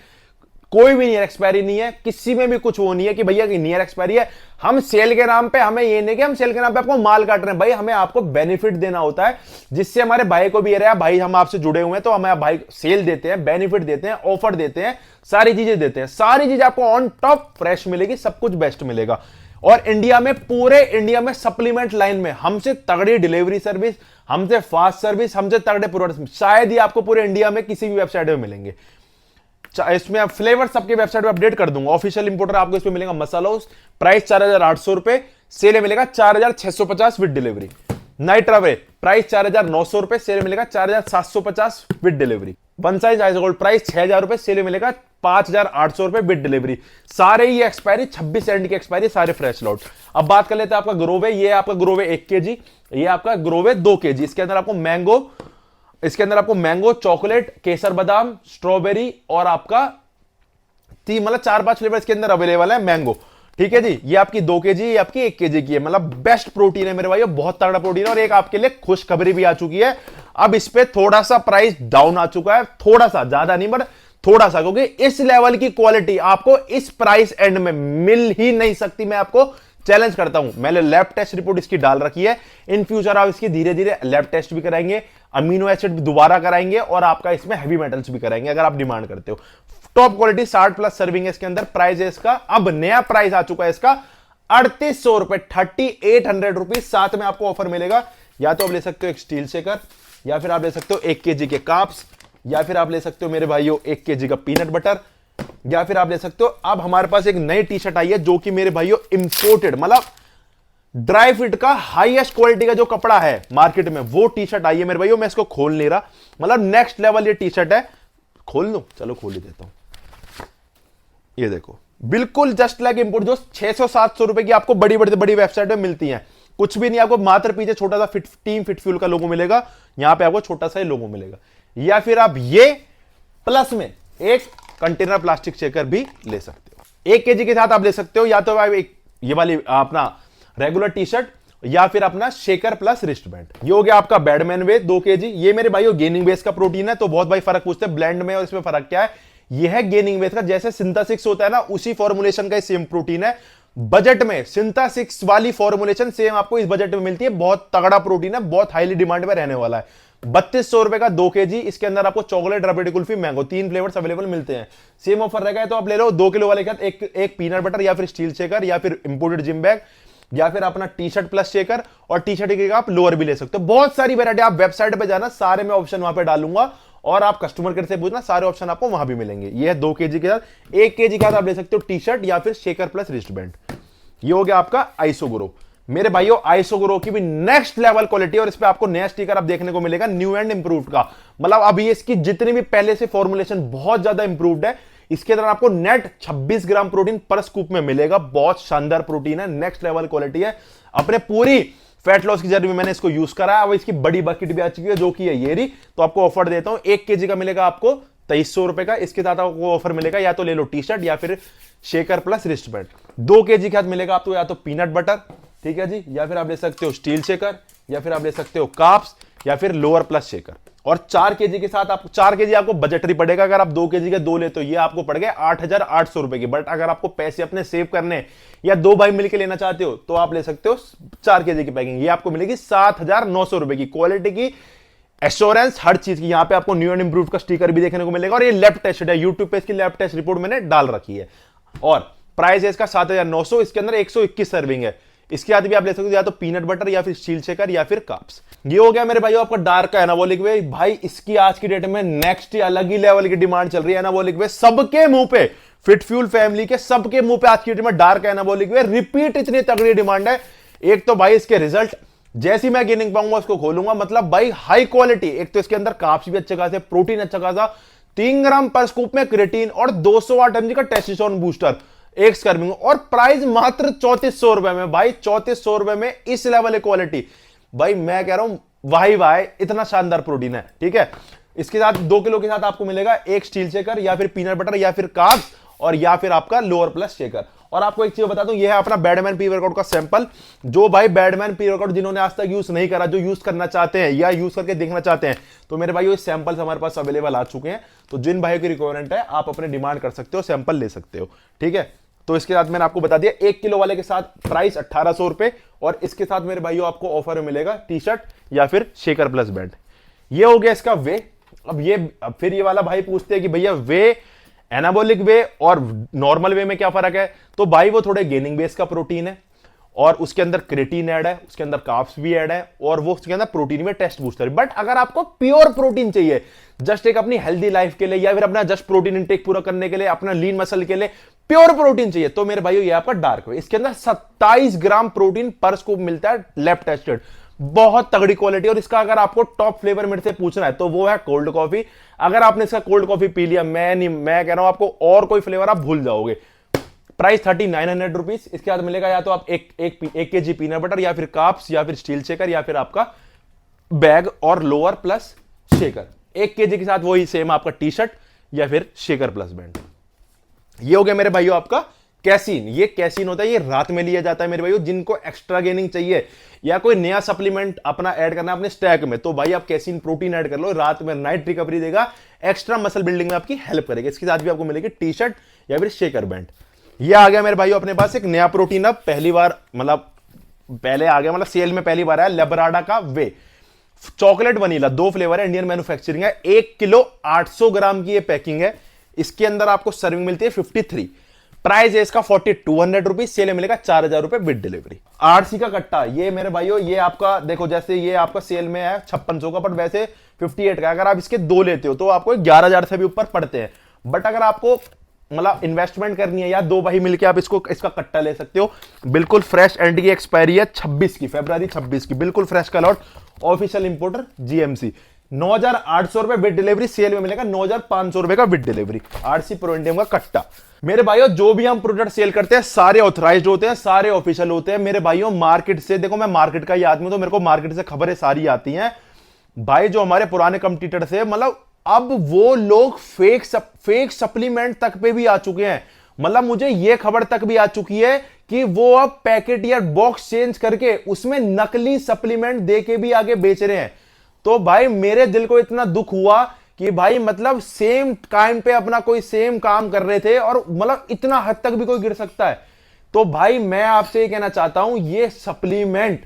कोई भी नियर एक्सपायरी नहीं है, किसी में भी कुछ वो नहीं है कि भैया की नियर एक्सपायरी है। हम सेल के नाम पे, हमें ये नहीं कि हम सेल के नाम पे आपको माल काट रहे हैं, भाई हमें आपको बेनिफिट देना होता है, जिससे हमारे भाई को भी ये रहा भाई हम आपसे जुड़े हुए हैं, तो हमें भाई सेल देते हैं, बेनिफिट देते हैं, ऑफर देते हैं, सारी चीजें देते हैं। सारी चीजें आपको ऑन टॉप फ्रेश मिलेगी, सब कुछ बेस्ट मिलेगा। और इंडिया में, पूरे इंडिया में सप्लीमेंट लाइन में हमसे तगड़ी डिलीवरी सर्विस, हमसे फास्ट सर्विस, हमसे तगड़े प्रोडक्ट शायद ही आपको पूरे इंडिया में किसी भी वेबसाइट में मिलेंगे। इसमें फ्लेवर सबके वेबसाइट पे अपडेट कर दूंगा। ऑफिशियल इंपोर्टर आपको इसमें मिलेगा मसाला हाउस, प्राइस 4800 रुपए, सेल में मिलेगा 4650 विद डिलीवरी। नाइट रवे प्राइस 4900 रुपए, सेल में मिलेगा 4750 with delivery. One size ice gold price 6000 रुपए, सेल में मिलेगा 5800 रुपए विद डिलीवरी। सारे ही एक्सपायरी 26 एंड की एक्सपायरी, सारे फ्रेश लॉट। अब बात कर लेते हैं आपका ग्रोवे। ये आपका ग्रोवे 1 kg, ये आपका ग्रोवे 2 kg। इसके अंदर आपको मैंगो, चॉकलेट, केसर बादाम, स्ट्रॉबेरी और आपका मतलब 4-5 फ्लेवर इसके अंदर अवेलेबल है। मैंगो, ठीक है जी। ये आपकी 2 kg, ये आपकी 1 kg की है। मतलब बेस्ट प्रोटीन है मेरे भाई, बहुत तगड़ा प्रोटीन है। और एक आपके लिए खुशखबरी भी आ चुकी है, अब इस पे थोड़ा सा प्राइस डाउन आ चुका है, थोड़ा सा, ज्यादा नहीं बट थोड़ा सा, क्योंकि इस लेवल की क्वालिटी आपको इस प्राइस एंड में मिल ही नहीं सकती। मैं आपको चैलेंज करता हूं, मैंने लैब टेस्ट रिपोर्ट इसकी डाल रखी है। इन फ्यूचर आप इसकी धीरे धीरे लैब टेस्ट भी कराएंगे, अमीनो एसिड भी दोबारा कराएंगे और आपका इसमें हैवी मेटल्स भी कराएंगे अगर आप डिमांड करते हो। टॉप क्वालिटी 60+ सर्विंग है इसके अंदर। प्राइस है इसका, अब नया प्राइस आ चुका है इसका 3800 रुपए, 3800 रुपीज। साथ में आपको ऑफर मिलेगा, या तो आप ले सकते हो एक स्टील शेकर, या फिर आप ले सकते हो 1 kg के काप्स, या फिर आप ले सकते हो मेरे भाइयों 1 kg का पीनट बटर, या फिर आप ले सकते हो। अब हमारे पास एक नई टी शर्ट आई है जो कि मेरे भाइयों इंपोर्टेड, मतलब ड्राई फिट का हाईएस्ट क्वालिटी का जो कपड़ा है मार्केट में, वो टी शर्ट आई है मेरे भाइयों। मैं इसको खोल नहीं रहा, मतलब नेक्स्ट लेवल ये टी शर्ट है। खोल लूं, चलो खोल ही देता हूं। ये देखो, बिल्कुल जस्ट लाइक इंपोर्ट, जो 600-700 रुपए की आपको बड़ी बड़ी वेबसाइट में मिलती हैं, कुछ भी नहीं। आपको मात्र पीछे छोटा सा टीम फिटफ्यूल का लोगो मिलेगा, यहां पे आपको छोटा सा ही लोगो मिलेगा। या फिर आप ये प्लस में एक कंटेनर प्लास्टिक शेकर भी ले सकते हो। 1 kg के साथ आप ले सकते हो, या तो आप एक ये वाली अपना रेगुलर टी शर्ट, या फिर अपना शेकर प्लस रिस्ट बैंड। ये हो गया आपका बैडमैन वे 2 kg। ये मेरे भाइयों गेनिंग बेस का प्रोटीन है। तो बहुत भाई फर्क पूछते हैं ब्लेंड में और इसमें फर्क क्या है। यह है गेनिंग बेस का, जैसे सिंथेसिक्स होता है ना, उसी फॉर्मुलेशन का सेम प्रोटीन है। बजट में सिंथेसिक्स वाली फॉर्मुलेशन सेम आपको इस बजट में मिलती है। बहुत तगड़ा प्रोटीन है, बहुत हाईली डिमांड में रहने वाला है। 3200 रुपए का 2 kg। इसके अंदर आपको चॉकलेट, रबड़ी कुल्फी, मैंगो, 3 फ्लेवर्स अवेलेबल मिलते हैं। सेम ऑफर रहेगा, तो आप ले लो 2 किलो वाले के साथ एक पीनट बटर, या फिर स्टील शेकर, या फिर इंपोर्टेड जिम बैग, या फिर अपना टी शर्ट प्लस शेकर, और टी शर्ट के आप लोअर भी ले सकते हो। बहुत सारी वैरायटी, आप वेबसाइट पे जाना, सारे मैं ऑप्शन वहां पे डालूंगा, और आप कस्टमर केयर से पूछना, सारे ऑप्शन आपको वहां भी मिलेंगे। ये है 2 kg के साथ। 1 kg का आप ले सकते हो टी शर्ट, या फिर शेकर प्लस रिस्ट बैंड। ये हो गया आपका आइसो ग्रो। मेरे भाइयों आइसोग्रो की भी नेक्स्ट लेवल क्वालिटी, और इस पे आपको नया स्टिकर आप देखने को मिलेगा न्यू एंड इंप्रूव्ड का। मतलब अभी इसकी जितनी भी पहले से फॉर्मुलेशन बहुत ज्यादा इंप्रूव्ड है। इसके अंदर आपको नेट 26 ग्राम प्रोटीन पर स्कूप में मिलेगा। बहुत शानदार प्रोटीन है, नेक्स्ट लेवल क्वालिटी है। अपने पूरी फैट लॉस की जर्नी में मैंने इसको यूज करा है। अब इसकी बड़ी बकेट भी आ चुकी है जो कि है ये रही। तो आपको ऑफर देता हूं, 1 केजी का मिलेगा आपको 2300 रुपए का। इसके साथ आपको ऑफर मिलेगा, या तो ले लो टी शर्ट या फिर shaker plus wrist band. 2 KG के साथ मिलेगा आपको या तो पीनट बटर, ठीक है जी, या फिर आप ले सकते हो स्टील शेकर, या फिर आप ले सकते हो काप्स, या फिर लोअर प्लस शेकर। और 4 केजी के साथ आपको 4 केजी आपको बजटरी पड़ेगा। अगर आप 2 केजी के 2 लेते हो ये आपको पड़ गए 8800 रुपए की। बट अगर आपको पैसे अपने सेव करने या 2 भाई मिलकर लेना चाहते हो तो आप ले सकते हो 4 केजी की पैकिंग। ये आपको मिलेगी 7900 रुपए की। क्वालिटी की एश्योरेंस हर चीज की। यहां पे आपको न्यू एंड इंप्रूव्ड का स्टिकर भी देखने को मिलेगा। और ये लैब टेस्टेड है, यूट्यूब पे इसकी लैब टेस्ट रिपोर्ट मैंने डाल रखी है। और प्राइस है इसका 7900। इसके अंदर 121 सर्विंग है। इसके बाद भी आप ले सकते हो या तो पीनट बटर या फिर स्टील शेकर या फिर काप्स। ये हो गया मेरे भाइयों आपका डार्क का एनाबॉलिक वे। भाई इसकी आज की डेट में नेक्स्ट अलग ही लेवल की डिमांड चल रही है। एनाबॉलिक वे सबके मुंह पे, फिट फ्यूल फैमिली के सबके मुंह पे आज की डेट में डार्क एनाबॉलिक वे रिपीट इतनी तगड़ी डिमांड है। एक तो भाई इसके रिजल्ट, जैसी मैं गेनिंग पाऊंगा उसको खोलूंगा, मतलब भाई हाई क्वालिटी। एक तो इसके अंदर काप्स भी अच्छे खासे, प्रोटीन अच्छा खासा, 3 ग्राम पर स्कूप में क्रिएटिन और 208 mg का टेस्टोस्टेरोन बूस्टर, एक स्कर्बिंग। और प्राइस मात्र 3400 रुपए में। भाई 3400 रुपए में इस लेवल क्वालिटी, भाई मैं कह रहा हूं वाही वाई, इतना शानदार प्रोटीन है, ठीक है। इसके साथ 2 किलो के साथ आपको मिलेगा एक स्टील शेकर या फिर पीनट बटर या फिर कार्ब्स और या फिर आपका लोअर प्लस शेकर। और आपको एक चीज बता दूं, यह है अपना बैडमैन प्री वर्कआउट का सैंपल। जो भाई बैडमैन प्री वर्कआउट जिन्होंने आज तक यूज नहीं करा, जो यूज करना चाहते हैं या यूज करके देखना चाहते हैं, तो मेरे भाई ये सैंपल्स हमारे पास अवेलेबल आ चुके हैं। तो जिन भाइयों की रिक्वायरमेंट है आप अपने डिमांड कर सकते हो, सैंपल ले सकते हो, ठीक है। तो इसके साथ मैंने आपको बता दिया 1 किलो वाले के साथ प्राइस 1800 रुपए। और इसके साथ मेरे भाइयों आपको ऑफर में मिलेगा टी शर्ट या फिर शेकर प्लस बैंड। ये हो गया इसका वे। अब फिर ये वाला भाई पूछते हैं कि भैया वे, एनाबॉलिक वे और नॉर्मल वे में क्या फर्क है। तो भाई वो थोड़े गेनिंग बेस का प्रोटीन है और उसके अंदर क्रेटीन ऐड है, उसके अंदर कार्ब्स भी ऐड है और वो उसके अंदर प्रोटीन में टेस्ट बूस्टर। बट अगर आपको प्योर प्रोटीन चाहिए, जस्ट एक अपनी हेल्दी लाइफ के लिए या फिर अपना जस्ट प्रोटीन इंटेक पूरा करने के लिए, अपना लीन मसल के लिए प्योर प्रोटीन चाहिए, तो मेरे भाइयों ये आपका डार्क वे। इसके अंदर 27 ग्राम प्रोटीन पर स्कूप मिलता है, लैब टेस्टेड, बहुत तगड़ी क्वालिटी। और इसका अगर आपको टॉप फ्लेवर मेरे से पूछना है तो वो है कोल्ड कॉफी। अगर आपने इसका कोल्ड कॉफी पी लिया, मैं कह रहा हूं आपको और कोई फ्लेवर आप भूल जाओगे। Price 3900 rupees. इसके बाद मिलेगा या तो आप एक केजी पीनट बटर या फिर काप्स या फिर स्टील शेकर या फिर आपका बैग और लोअर प्लस शेकर। 1 केजी के साथ वही सेम आपका टी शर्ट या फिर शेकर प्लस बैंड। ये हो गया मेरे भाइयों आपका कैसीन। ये कैसीन होता है, ये रात में लिया जाता है मेरे भाइयों। जिनको एक्स्ट्रा गेनिंग चाहिए या कोई नया सप्लीमेंट अपना ऐड करना है अपने स्टैक में, तो भाई आप कैसीन प्रोटीन ऐड कर लो। रात में नाइट रिकवरी देगा, एक्स्ट्रा मसल बिल्डिंग में आपकी हेल्प करेगा। इसके साथ भी आपको मिलेगी टी शर्ट या फिर शेकर बैंड। ये आ गया मेरे भाइयों अपने पास एक नया प्रोटीन। अब पहली बार, मतलब पहले आ गया, मतलब सेल में पहली बार आया, लेबराडा का वे चॉकलेट वनीला, 2 फ्लेवर है, इंडियन मैन्युफैक्चरिंग है। 1 किलो 800 ग्राम की ये पैकिंग है। इसके अंदर आपको सर्विंग मिलती है 53। प्राइस है इसका 4200 रुपीज। सेल में मिलेगा 4000 रुपए विद डिलीवरी। आरसी का कट्टा, ये मेरे भाइयों ये आपका देखो, जैसे ये आपका सेल में है 5600 का, बट वैसे 58 का। अगर आप इसके 2 लेते हो तो आपको 11000 से भी ऊपर पड़ते हैं। बट अगर आपको मतलब इन्वेस्टमेंट करनी है या 2 भाई मिलकर आप इसका कट्टा ले सकते हो। बिल्कुल फ्रेश, एंड की एक्सपायरी है 26 की, फरवरी 26 की, बिल्कुल फ्रेश का लॉट। Official importer GMC. 9800 रुपए विद डिलीवरी। सेल में मिलेगा 9500 रुपए का with delivery. RC pro indium का कट्टा। मेरे भाइयों जो भी हम प्रोडक्ट सेल करते हैं सारे ऑथराइज्ड होते हैं, सारे ऑफिशियल होते हैं मेरे भाइयों। मार्केट से देखो, मैं मार्केट का ही आदमी हूं तो मेरे को मार्केट से खबरें सारी आती हैं भाई। जो हमारे पुराने कंपटीटर से, मतलब अब वो लोग फेक सप्लीमेंट तक पे भी आ चुके हैं। मतलब मुझे ये खबर तक भी आ चुकी है कि वो अब पैकेट या बॉक्स चेंज करके उसमें नकली सप्लीमेंट दे के भी आगे बेच रहे हैं। तो भाई मेरे दिल को इतना दुख हुआ कि भाई मतलब सेम टाइम पे अपना कोई सेम काम कर रहे थे और मतलब इतना हद तक भी कोई गिर सकता है। तो भाई मैं आपसे ये कहना चाहता हूं, ये सप्लीमेंट,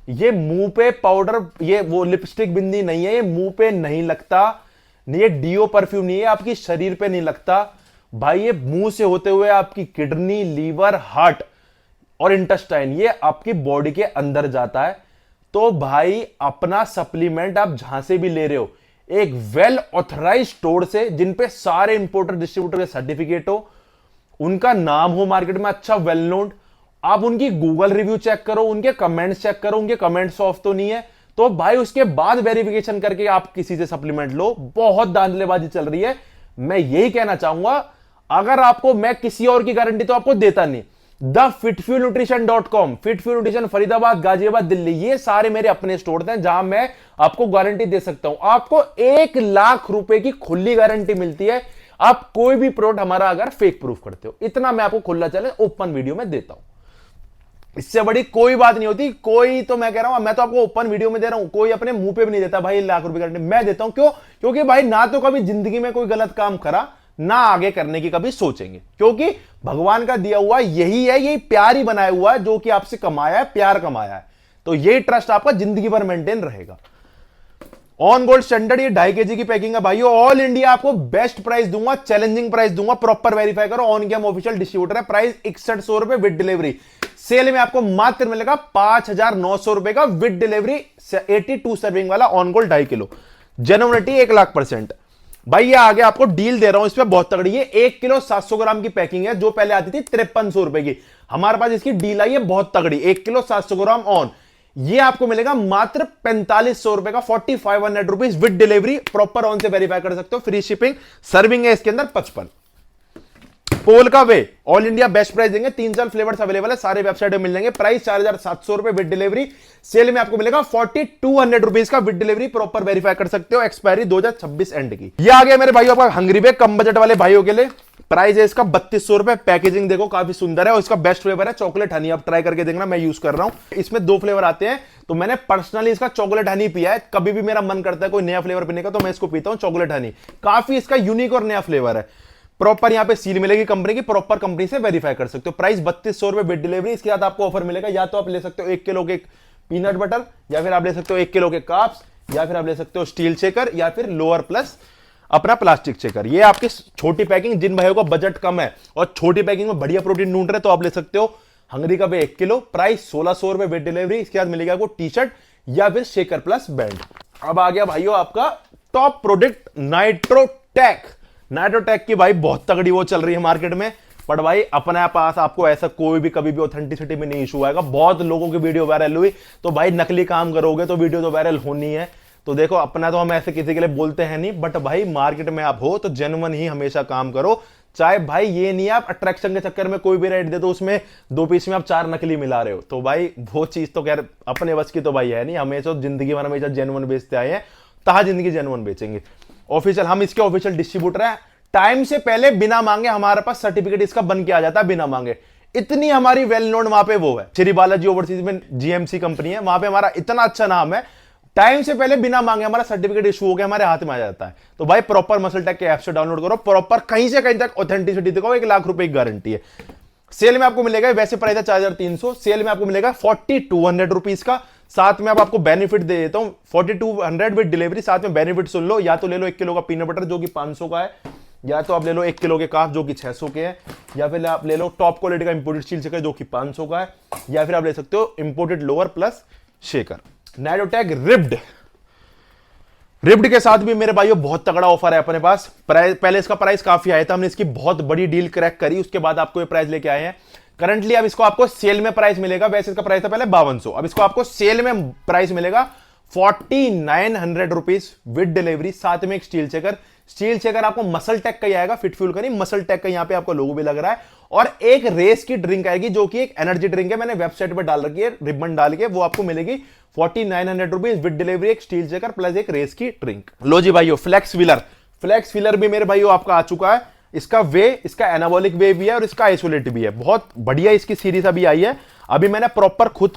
ये मुंह पे पाउडर, ये वो लिपस्टिक बिंदी नहीं है, ये मुंह पे नहीं लगता, ये डीओ परफ्यूम नहीं है, आपकी शरीर पे नहीं लगता भाई। ये मुंह से होते हुए आपकी किडनी, लीवर, हार्ट और इंटेस्टाइन, ये आपकी बॉडी के अंदर जाता है। तो भाई अपना सप्लीमेंट आप जहां से भी ले रहे हो, एक वेल ऑथराइज्ड स्टोर से, जिन पे सारे इंपोर्टर डिस्ट्रीब्यूटर के सर्टिफिकेट हो, उनका नाम हो मार्केट में अच्छा, वेल नोन, आप उनकी गूगल रिव्यू चेक करो, उनके कमेंट्स चेक करो, उनके कमेंट्स ऑफ तो नहीं है, तो भाई उसके बाद वेरिफिकेशन करके आप किसी से सप्लीमेंट लो। बहुत धांधलेबाजी चल रही है। मैं यही कहना चाहूंगा, अगर आपको, मैं किसी और की गारंटी तो आपको देता नहीं, the fitfuelnutrition.com, FitFuel Nutrition Faridabad, Ghaziabad, Delhi, ये सारे मेरे अपने स्टोर हैं जहां मैं आपको गारंटी दे सकता हूं। आपको 1 लाख रुपए की खुली गारंटी मिलती है आप कोई भी प्रोडक्ट हमारा अगर फेक प्रूफ करते हो। इतना मैं आपको खुला चैलेंज ओपन वीडियो में देता हूं, इससे बड़ी कोई बात नहीं होती। कोई, तो मैं कह रहा हूं, मैं तो आपको ओपन वीडियो में दे रहा हूं, कोई अपने मुंह पे भी नहीं देता भाई 1 लाख रुपए गारंटी। मैं देता हूं, क्यों? क्योंकि भाई ना तो कभी जिंदगी में कोई गलत काम करा, ना आगे करने की कभी सोचेंगे, क्योंकि भगवान का दिया हुआ यही है, यही प्यार ही बनाया हुआ है जो कि आपसे कमाया है, प्यार कमाया है, तो यही ट्रस्ट आपका जिंदगी भर मेंटेन रहेगा। ऑन गोल्ड स्टैंडर्ड, ये 2.5 kg की पैकिंग है भाइयों। ऑल इंडिया आपको बेस्ट प्राइस दूंगा, चैलेंजिंग प्राइस दूंगा, प्रॉपर वेरीफाई करो। ऑन गेम ऑफिशियल डिस्ट्रीब्यूटर है, प्राइस 6100 रुपए विद डिलीवरी। सेल में आपको मात्र मिलेगा 5900 रुपए का विद डिलीवरी, 82 सर्विंग वाला ऑन गोल्ड 2.5 किलो, जेन्युइनिटी 1,00,000%। भाई ये आगे आपको डील दे रहा हूं, इसमें बहुत तगड़ी है। 1 किलो 700 ग्राम की पैकिंग है, जो पहले आती थी 5300 रुपए की, हमारे पास इसकी डील आई है बहुत तगड़ी। 1 किलो 700 ग्राम ऑन, ये आपको मिलेगा मात्र 4500 रुपए का, 4500 rupees with delivery. Proper on से वेरीफाई कर सकते हो, फ्री शिपिंग, सर्विंग है इसके अंदर 55। पोल का वे ऑल इंडिया बेस्ट प्राइस देंगे, 3 साल फ्लेवर्स अवेलेबल है, सारे वेबसाइट में मिल जाएंगे। प्राइस 4700 रुपए विद डिलीवरी। सेल में आपको मिलेगा 4200 रुपीज का विद डिलीवरी, प्रॉपर वेरीफाई कर सकते हो। एक्सपायरी 2026 एंड की। ये आ गया मेरे भाइयों का हंगरी बेक, कम बजट वाले भाइयों के लिए। प्राइस है इसका 3200 रुपए। पैकेजिंग देखो काफी सुंदर है, और इसका बेस्ट फ्लेवर है चॉकलेट हनी। आप ट्राई करके देखना, मैं यूज कर रहा हूं। इसमें 2 फ्लेवर आते हैं, तो मैंने पर्सनली इसका चॉकलेट हनी पिया है। कभी भी मेरा मन करता है कोई नया फ्लेवर पीने का, तो मैं इसको पीता हूं, चॉकलेट हनी। काफी इसका यूनिक और नया फ्लेवर है। प्रॉपर यहां पे सील मिलेगी कंपनी की, प्रॉपर कंपनी से वेरीफाई कर सकते हो। प्राइस 3200 रुपए विद डिलीवरी। इसके साथ आपको ऑफर मिलेगा, या तो आप ले सकते हो 1 किलो के पीनट बटर, या फिर आप ले सकते हो 1 किलो के काप्स, या फिर आप ले सकते हो स्टील शेकर, या फिर लोअर प्लस अपना प्लास्टिक शेकर। ये आपकी छोटी पैकिंग, जिन भाइयों का बजट कम है और छोटी पैकिंग में बढ़िया प्रोटीन ढूंढ रहे, तो आप ले सकते हो हंगरी का भी 1 किलो। प्राइस 1600 रुपए विद डिलीवरी। इसके बाद मिलेगा आपको टी शर्ट या फिर शेकर प्लस बैंड। अब आ गया भाइयों आपका टॉप प्रोडक्ट नाइट्रोटेक। नाइट्रोटेक की भाई बहुत तगड़ी वो चल रही है मार्केट में, बट भाई अपने पास आपको ऐसा कोई भी कभी भी ऑथेंटिसिटी में नहीं इशू आएगा। बहुत लोगों की वीडियो वायरल हुई, तो भाई नकली काम करोगे तो वीडियो तो वायरल होनी है। तो देखो, अपना तो हम ऐसे किसी के लिए बोलते हैं नहीं, बट भाई मार्केट में आप हो तो जेन्युइन ही हमेशा काम करो। चाहे भाई ये नहीं आप अट्रैक्शन के चक्कर में कोई भी रेट दे दो, उसमें 2 पीस में आप 4 नकली मिला रहे हो, तो भाई वो चीज तो खैर अपने बस की तो भाई है नहीं। हमेशा जिंदगी भर हमेशा जेन्युइन बेचते आए हैं, तहा जिंदगी जेन्युइन बेचेंगे। ऑफिशियल, हम इसके ऑफिशियल डिस्ट्रीब्यूटर हैं। टाइम से पहले बिना मांगे हमारे पास सर्टिफिकेट इसका बन के आ जाता है, बिना मांगे। इतनी हमारी वेल नोन वहां पे वो है, श्री बालाजी ओवरसीज में जीएमसी कंपनी है, वहां पे हमारा इतना अच्छा नाम है। टाइम से पहले बिना मांगे हमारा सर्टिफिकेट इशू हो गया, हमारे हाथ में आ जाता है। तो भाई प्रॉपर मसल टेक के ऐप से डाउनलोड करो, प्रॉपर कहीं से कहीं तक ऑथेंटिसिटी दिखाओ। 1 लाख रुपए की गारंटी है। सेल में आपको मिलेगा, वैसे प्राइस है 4300, सेल में आपको मिलेगा 4200 रुपीज का। साथ में अब आपको बेनिफिट दे देता हूं 4200 विद डिलीवरी। साथ में बेनिफिट सुन लो, या तो ले लो 1 किलो का पीनट बटर जो कि 500 का है, या तो आप ले लो 1 किलो के काफ जो कि 600 के हैं, या फिर आप ले लो टॉप क्वालिटी का इंपोर्टेड स्टील शेकर जो कि 500 का है, या फिर आप ले सकते हो imported lower plus shaker. Nitrotech ribbed के साथ भी मेरे भाइयों बहुत तगड़ा ऑफर है अपने पास। पहले इसका प्राइस काफी आया था, हमने इसकी बहुत बड़ी डील क्रैक करी, उसके बाद आपको ये प्राइस लेके आए हैं। करंटली अब इसको आपको सेल में प्राइस मिलेगा, वैसे इसका प्राइस था पहले 5200, अब इसको आपको सेल में प्राइस मिलेगा 4900 रुपीज विद डिलीवरी। साथ में एक स्टील शेकर आपको मसल टेक का ही आएगा, फिटफ्यूल का नहीं, मसल टेक का यहां पे आपको लोगो भी लग रहा है। और एक रेस की ड्रिंक आएगी जो कि एक एनर्जी ड्रिंक है, मैंने वेबसाइट पर डाल रखी है रिबन डाल के, वो आपको मिलेगी 4900 रुपीज विद डिलीवरी। एक स्टील शेकर प्लस एक रेस की ड्रिंक। लो जी भाइयों, फ्लेक्स व्हीलर भी मेरे भाइयों आपका आ चुका है। इसका एनाबॉलिक वे भी है और इसका आइसोलेट भी है। बहुत बढ़िया इसकी सीरीज अभी आई है, अभी मैंने प्रॉपर खुद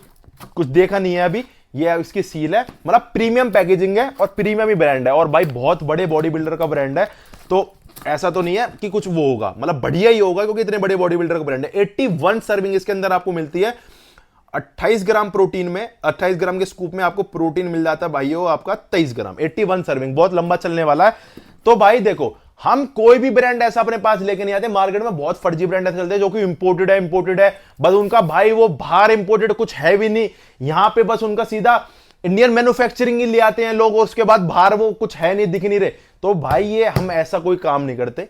कुछ देखा नहीं है अभी। ये इसकी सील है, मतलब प्रीमियम पैकेजिंग है और प्रीमियम ही ब्रांड है, और भाई बहुत बड़े बॉडी बिल्डर का ब्रांड है, तो ऐसा तो नहीं है कि कुछ वो होगा, मतलब बढ़िया ही होगा क्योंकि इतने बड़े बॉडी बिल्डर का ब्रांड है। 81 सर्विंग इसके अंदर आपको मिलती है। 28 ग्राम प्रोटीन में, 28 ग्राम के स्कूप में आपको प्रोटीन मिल जाता है भाइयों आपका 23 ग्राम। 81 सर्विंग बहुत लंबा चलने वाला है। तो भाई देखो, हम कोई भी ब्रांड ऐसा अपने पास लेके नहीं आते। मार्केट में बहुत फर्जी ब्रांड ऐसे चलते हैं जो कि इंपोर्टेड है, बस उनका भाई वो बाहर इंपोर्टेड कुछ है भी नहीं, यहां पे बस उनका सीधा इंडियन मैन्युफैक्चरिंग ही ले आते हैं लोग, और उसके बाद बाहर वो कुछ है नहीं, दिख नहीं रहे। तो भाई ये हम ऐसा कोई काम नहीं करते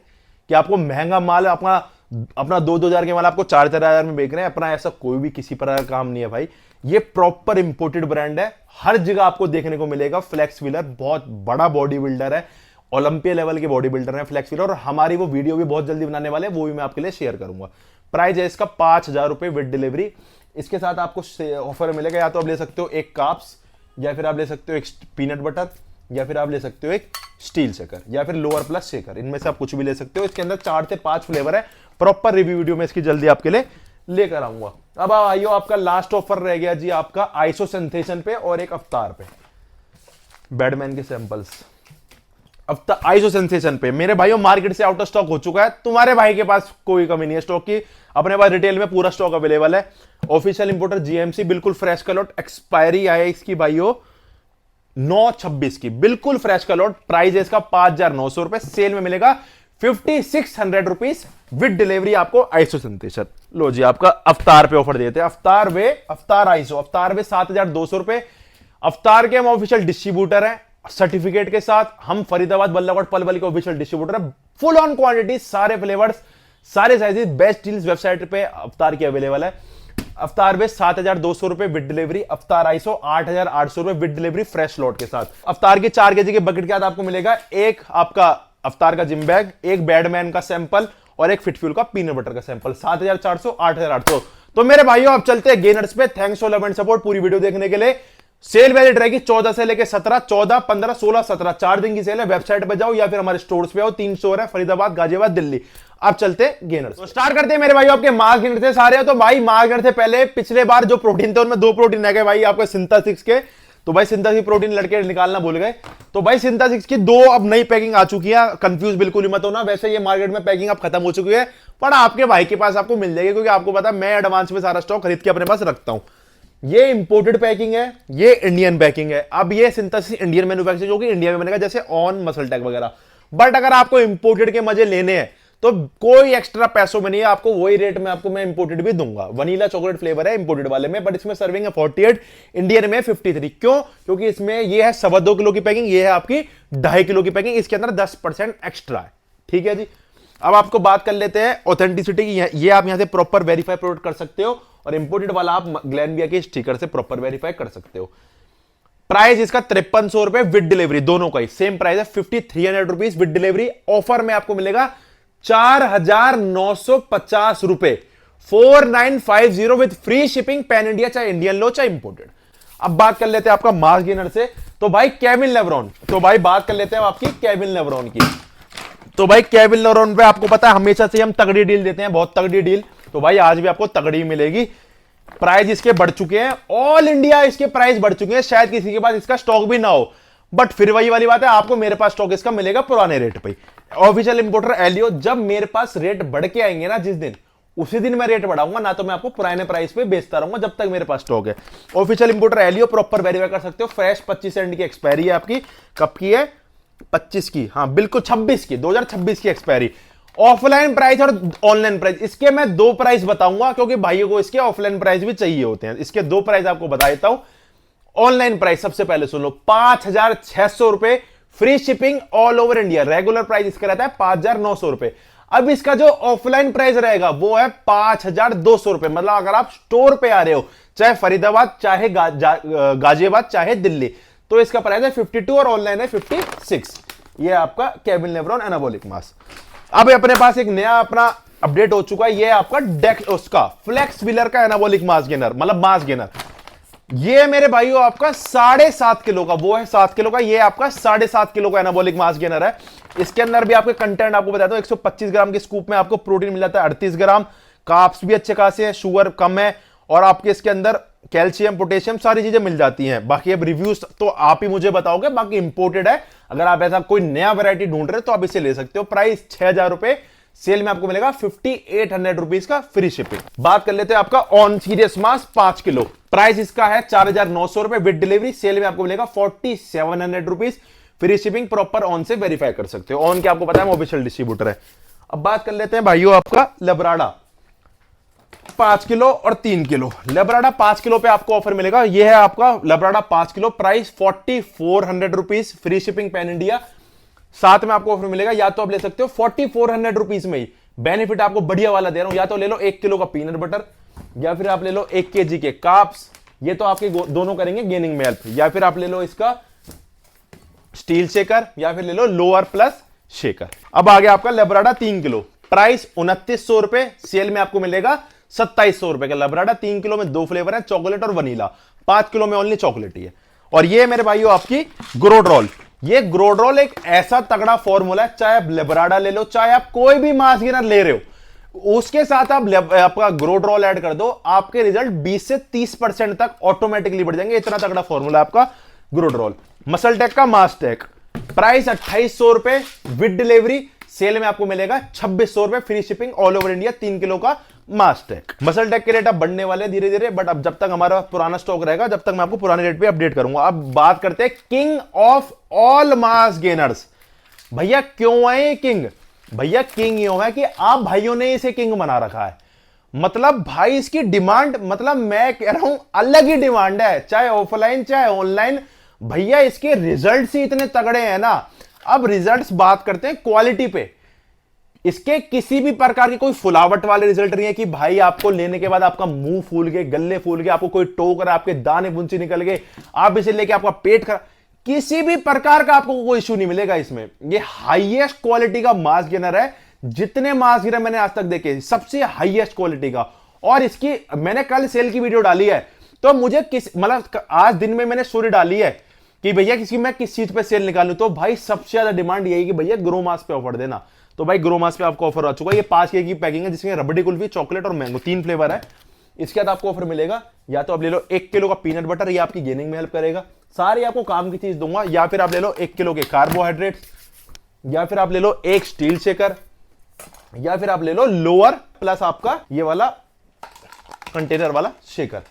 कि आपको महंगा माल अपना अपना 2-2 हजार के माल आपको 4-4 हजार में बेच रहे हैं। अपना ऐसा कोई भी किसी प्रकार का काम नहीं है भाई, ये प्रॉपर इंपोर्टेड ब्रांड है, हर जगह आपको देखने को मिलेगा। फ्लेक्स व्हीलर बहुत बड़ा बॉडी बिल्डर है, ओलंपिया लेवल के बॉडी बिल्डर है फ्लेक्स व्हीलर, और हमारी वो वीडियो भी बहुत जल्दी बनाने वाले हैं, वो भी मैं आपके लिए शेयर करूंगा। प्राइस है इसका 5,000 रुपए विद डिलीवरी। इसके साथ आपको ऑफर मिलेगा, या तो आप ले सकते हो एक काप्स, या फिर आप ले सकते हो एक पीनट बटर, या फिर आप ले सकते हो एक स्टील शेकर, या फिर लोअर प्लस शेकर, इनमें से आप कुछ भी ले सकते हो। इसके अंदर 4 से 5 फ्लेवर है। प्रॉपर रिव्यू वीडियो में इसकी जल्दी आपके लिए लेकर आऊंगा। अब आइयो आपका लास्ट ऑफर रह गया जी आपका आइसो सेंसेशन पे और एक अवतार पे, बैडमैन के सैंपल्स। अब आइसो सेंसेशन पे मेरे भाइयों मार्केट से आउट ऑफ स्टॉक हो चुका है, तुम्हारे भाई के पास कोई कमी नहीं है स्टॉक की, अपने पास रिटेल में पूरा स्टॉक अवेलेबल है। ऑफिशियल इंपोर्टर जीएमसी, बिल्कुल फ्रेश कलौट, एक्सपायरी है इसकी भाइयों 9/26 की, बिल्कुल फ्रेश कलौट। प्राइस है इसका 5,900 रुपए, सेल में मिलेगा 5,600 रुपीज विद डिलीवरी आपको आइसो सेंसेशन। लो जी आपका अवतार पे ऑफर देते हैं, अवतार आइसो, अवतार वे 7,200 रुपए। अवतार के हम ऑफिशियल डिस्ट्रीब्यूटर हैं सर्टिफिकेट के साथ, हम फरीदाबाद बल्लभगढ़ पलवल के ऑफिशियल डिस्ट्रीब्यूटर है। फुल ऑन क्वांटिटी, सारे फ्लेवर्स, सारे साइजेस, बेस्ट डील्स वेबसाइट पे अवतार की अवेलेबल है। अवतार बेस 7,200 रुपए विद डिलीवरी, अवतार आइसो 8,800 रुपए विद डिलीवरी फ्रेश लॉट के साथ। अवतार के 4 केजी के बकेट के साथ आपको मिलेगा एक आपका अवतार का जिम बैग, एक बैडमैन का सैंपल और एक फिटफ्यूल का पीनट बटर का सैंपल। 7,400, 8,800। तो मेरे भाइयों आप चलते हैं गेनर्स पे। Thanks for love and support पूरी वीडियो देखने के लिए। सेल वैलिड रहेगी 14 से लेकर 17, 14, 15, 16, 17, 4 दिन की सेल है। वेबसाइट पे जाओ या फिर हमारे स्टोर्स पे आओ, 3 स्टोर है फरीदाबाद, गाजियाबाद, दिल्ली। आप चलते गेनर्स तो स्टार्ट करते हैं मेरे भाई आपके मास गेनर से सारे। तो भाई मास गेनर से पहले पिछले बार जो प्रोटीन थे उनमें 2 प्रोटीन रह गए भाई आपके सिंथेसिस के, तो भाई सिंथेसिस प्रोटीन लड़के निकालना भूल गए। तो भाई सिंथेसिस की 2 अब नई पैकिंग आ चुकी है, कंफ्यूज बिल्कुल ही मत होना। वैसे ये मार्केट में पैकिंग अब खत्म हो चुकी है, पर आपके भाई के पास आपको मिल जाएगी, क्योंकि आपको पता है मैं एडवांस में सारा स्टॉक खरीद के अपने पास रखता हूं। ये इंपोर्टेड पैकिंग है, ये इंडियन पैकिंग है। अब ये सिंथेसिस इंडियन मैन्युफैक्चर जो कि इंडिया में बनेगा, जैसे ऑन मसल टेक वगैरह। बट अगर आपको इंपोर्टेड के मजे लेने हैं तो कोई एक्स्ट्रा पैसों में नहीं है, आपको वही रेट में आपको मैं इंपोर्टेड भी दूंगा। वनीला चॉकलेट फ्लेवर है इंपोर्टेड वाले में, बट इसमें सर्विंग है 48, इंडियन में 53। क्यों? क्योंकि इसमें ये है 2.25 किलो की पैकिंग, ये है आपकी 2.5 किलो की पैकिंग, इसके अंदर 10% एक्स्ट्रा है। ठीक है जी। अब आपको बात कर लेते हैं ऑथेंटिसिटी की। ये आप यहां से प्रॉपर वेरीफाई प्रोडक्ट कर सकते हो, और इंपोर्टेड वाला आप ग्लेनबिया के स्टिकर से प्रॉपर वेरीफाई कर सकते हो। प्राइस इसका 5300 रुपए विद डिलीवरी, दोनों का ही सेम प्राइस है, 5,300 रुपीज विद डिलीवरी। ऑफर में आपको मिलेगा 4,950 रुपए, 4,950 with free shipping, pan India, चाहे इंडियन लो चाहे इंपोर्टेड। अब बात कर लेते हैं आपका मास गेनर से। तो भाई केविन लेब्रॉन, तो भाई बात कर लेते हैं आपकी केविन लेब्रॉन की। तो भाई केविन लेब्रॉन पे आपको पता है हमेशा से हम तगड़ी डील देते हैं, बहुत तगड़ी डील। तो भाई आज भी आपको तगड़ी मिलेगी। प्राइस इसके बढ़ चुके हैं, ऑल इंडिया इसके प्राइस बढ़ चुके हैं, शायद किसी के पास इसका स्टॉक भी ना हो, बट फिर वही वाली बात है, आपको मेरे पास स्टॉक इसका मिलेगा पुराने रेट पे। ऑफिशियल इंपोर्टर एलियो, जब मेरे पास रेट बढ़ के आएंगे ना जिस दिन, उसी दिन मैं रेट बढ़ाऊंगा, ना तो मैं आपको पुराने प्राइस पे बेचता रहूंगा जब तक मेरे पास स्टॉक है। ऑफिशियल इंपोर्टर एलियो, प्रॉपर वेरीफाई कर सकते हो। फ्रेश 25 सेंट की एक्सपायरी है आपकी, कब की है? 25 की, हाँ बिल्कुल 26 की, 2026 की एक्सपायरी। ऑफलाइन प्राइस और ऑनलाइन प्राइस, इसके मैं 2 प्राइस बताऊंगा, क्योंकि भाइयों को इसके ऑफलाइन प्राइस भी चाहिए होते हैं। इसके 2 प्राइस आपको बता देता हूं। ऑनलाइन प्राइस सबसे पहले सुन लो, 5,600 रुपए free shipping all over India. Regular price इसका रहता है 5,900 रुपए। अब इसका जो ऑफलाइन प्राइस रहेगा वो है 5,200 रुपए। मतलब अगर आप स्टोर पे आ रहे हो, चाहे फरीदाबाद, चाहे गाजियाबाद, चाहे दिल्ली, तो इसका प्राइस है 52 और ऑनलाइन है 56। ये आपका केविन लेब्रॉन एनाबॉलिक मास। अब अपने पास एक नया अपना अपडेट हो चुका है, ये आपका डेक्स उसका फ्लेक्स व्हीलर का एनाबॉलिक मास गेनर, मतलब मास गेनर। ये मेरे भाइयों आपका 7.5 किलो का, वो है 7 किलो का, ये आपका 7.5 किलो का एनाबॉलिक मास गेनर है। इसके अंदर भी आपके कंटेंट आपको बताता हूं, 125 ग्राम के स्कूप में आपको प्रोटीन मिल जाता है 38 ग्राम, कार्ब्स भी अच्छे खासे हैं, शुगर कम है, और आपके इसके अंदर कैल्शियम, पोटेशियम, सारी चीजें मिल जाती हैं। बाकी अब रिव्यूज तो आप ही मुझे बताओगे, बाकी इंपोर्टेड है। अगर आप ऐसा कोई नया वैरायटी ढूंढ रहे हो तो आप इसे ले सकते हो। प्राइस 6,000 रुपए, सेल में आपको मिलेगा 5,800 रुपीज का फ्री शिपिंग। बात कर लेते हैं आपका on serious mass 5 kilo. Price इसका है 4,900 रुपए विद डिलीवरी, सेल में आपको मिलेगा 4,700 rupees free shipping. Proper on से वेरीफाई कर सकते हो, ऑन के आपको पता है ऑफिशियल डिस्ट्रीब्यूटर है। अब बात कर लेते हैं भाइयों आपका लेब्राडा 5 किलो और 3 किलो। लेब्राडा 5 किलो पे आपको ऑफर मिलेगा, यह है आपका लेब्राडा 5 kilo, price 4,400 rupees, free shipping pan India. साथ में आपको ऑफर मिलेगा, या तो आप ले सकते हो 4,400 रुपीज में ही बेनिफिट आपको बढ़िया वाला दे रहा हूं। या तो ले लो 1 किलो का पीनट बटर, या फिर आप ले लो 1 केजी के कार्ब्स, ये तो आपके दोनों करेंगे गेनिंग में हेल्प। या फिर आप ले लो इसका स्टील शेकर, या फिर ले लो लोअर प्लस शेकर। अब आ गया आपका लेब्राडा 3 किलो, प्राइस 2900 रुपए, सेल में आपको मिलेगा 2700 रुपए का लेब्राडा। 3 किलो में 2 फ्लेवर है, चॉकलेट और वनीला। 5 किलो में ओनली चॉकलेट ही है। और ये मेरे भाइयों आपकी ग्रोड्रॉल, ये ग्रोड्रॉल एक ऐसा तगड़ा फॉर्मूला है, चाहे आप लेब्राडा ले लो, चाहे आप कोई भी मास गेनर ले रहे हो, उसके साथ आप आपका ग्रोड्रॉल ऐड कर दो, आपके रिजल्ट 20 से 30% तक ऑटोमेटिकली बढ़ जाएंगे। इतना तगड़ा फॉर्मूला आपका ग्रोड्रॉल। मसल टेक का मास टेक, प्राइस 2800 रुपए विद डिलीवरी, सेल में आपको मिलेगा 2600 रुपए, free shipping all over India. 3 kilo का मास टेक। मसल टेक के रेट अब बढ़ने वाले धीरे धीरे, बट अब जब तक हमारा पुराना स्टॉक रहेगा, जब तक मैं आपको पुराने रेट पे अपडेट करूंगा। अब बात करते हैं king of all mass gainers. भैया क्यों है किंग? भैया किंग यूं है कि आप भाइयों ने इसे किंग बना रखा है। मतलब भाई इसकी डिमांड, मतलब मैं कह रहा हूं अलग ही डिमांड है, चाहे ऑफलाइन चाहे ऑनलाइन। भैया इसके रिजल्ट्स ही इतने तगड़े हैं ना। अब रिजल्ट्स बात करते हैं क्वालिटी पे, इसके किसी भी प्रकार की कोई फुलावट वाले रिजल्ट नहीं है कि भाई आपको लेने के बाद आपका मुंह फूल गए, गले फूल गए, आपको कोई टोक रहा, आपके दाने बुंची निकल गए, आप इसे लेके आपका पेट खराब, किसी भी प्रकार का आपको कोई इश्यू नहीं मिलेगा इसमें। ये हाईएस्ट क्वालिटी का मास गेनर है, जितने मास गेनर मैंने आज तक देखे सबसे हाईएस्ट क्वालिटी का। और इसकी मैंने कल सेल की वीडियो डाली है, तो मुझे मतलब आज दिन में मैंने स्टोरी डाली है कि भैया मैं किस चीज पे सेल निकालूं, तो भाई सबसे ज्यादा डिमांड यही कि भैया ग्रो मास पे ऑफर देना। तो भाई ग्रो मास पे आपको ऑफर आ चुका है। ये 5 के की पैकिंग है, जिसमें रबड़ी कुल्फी, चॉकलेट और मैंगो 3 फ्लेवर है। इसके बाद आपको ऑफर मिलेगा, या तो आप ले लो 1 किलो का पीनट बटर, ये आपकी गेनिंग में हेल्प करेगा, सारी आपको काम की चीज दूंगा। या फिर आप ले लो 1 किलो के कार्बोहाइड्रेट्स, या फिर आप ले लो 1 स्टील शेकर, या फिर आप ले लो लोअर प्लस आपका ये वाला कंटेनर वाला शेकर।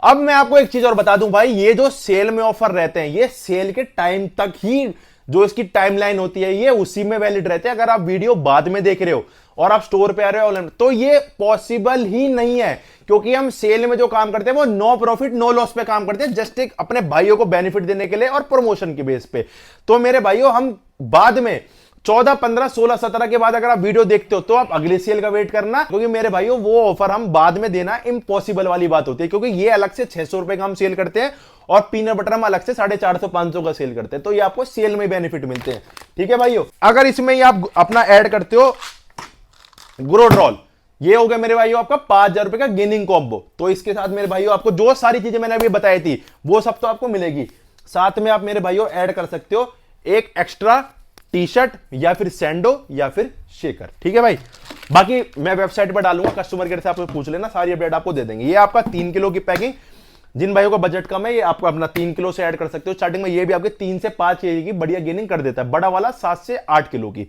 अब मैं आपको एक चीज और बता दूं भाई, ये जो सेल में ऑफर रहते हैं, ये सेल के टाइम तक ही जो इसकी टाइमलाइन होती है, ये उसी में वैलिड रहते हैं। अगर आप वीडियो बाद में देख रहे हो और आप स्टोर पे आ रहे हो तो ये पॉसिबल ही नहीं है, क्योंकि हम सेल में जो काम करते हैं वो नो प्रॉफिट नो लॉस पे काम करते हैं, जस्ट एक अपने भाइयों को बेनिफिट देने के लिए और प्रमोशन के बेस पे। तो मेरे भाइयों, हम बाद में 14, 15, 16, 17 के बाद अगर आप वीडियो देखते हो तो आप अगले सेल का वेट करना, क्योंकि मेरे भाइयों वो ऑफर हम बाद में देना इम्पॉसिबल वाली बात होती है, क्योंकि ये अलग से 600 रुपए का हम सेल करते हैं और पीनट बटर हम अलग से 450, 500 का सेल करते हैं। तो ये आपको सेल में बेनिफिट मिलते हैं। ठीक है भाइयों, अगर इसमें आप अपना ऐड करते हो ग्रोड्रॉल, ये हो गया मेरे भाइयों आपका 5000 रुपए का गेनिंग कॉम्बो। तो इसके साथ मेरे भाइयों आपको जो सारी चीजें मैंने अभी बताई थी वो सब तो आपको मिलेगी। साथ में आप मेरे भाइयों ऐड कर सकते हो एक एक्स्ट्रा टी शर्ट, या फिर सैंडो, या फिर शेकर। ठीक है भाई, बाकी मैं वेबसाइट पर डालूंगा, कस्टमर केयर से आप पूछ लेना, सारी अपडेट आपको दे देंगे। ये आपका 3 किलो की पैकिंग, जिन भाइयों का बजट कम है ये आपको अपना 3 किलो से ऐड कर सकते हो। स्टार्टिंग में ये भी आपके 3 से 5 केजी की बढ़िया गेनिंग कर देता है, बड़ा वाला 7 से 8 किलो की।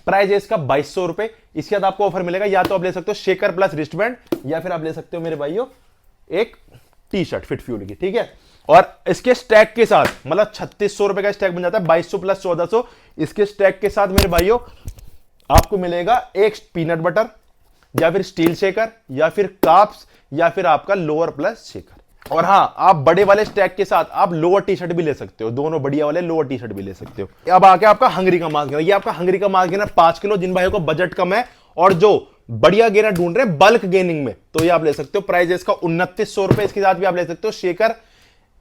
प्राइस है इसका 2200 रुपए। इसके बाद आपको ऑफर मिलेगा, या तो आप ले सकते हो शेकर प्लस रिस्टबैंड, या फिर आप ले सकते हो मेरे भाइयों एक टी शर्ट फिट फ्यूल की। ठीक है, और इसके स्टैक के साथ मतलब 3600 रुपए का स्टैक बन जाता है, 2200 प्लस 1400। इसके स्टैक के साथ मेरे भाइयों आपको मिलेगा एक पीनट बटर, या फिर स्टील शेकर, या फिर काप्स, या फिर आपका लोअर प्लस शेकर। और हां, आप बड़े वाले स्टैक के साथ आप लोअर टी शर्ट भी ले सकते हो, दोनों बढ़िया वाले लोअर टी शर्ट भी ले सकते हो। अब आके आपका हंगरी का मास गेनर, ये आपका हंगरी का मास गेनर 5 किलो, जिन भाइयों को बजट कम है और जो बढ़िया गेनर ढूंढ रहे हैं बल्क गेनिंग में, तो ये आप ले सकते हो। प्राइस है इसका 2900 रुपए। इसके साथ भी आप ले सकते हो शेकर,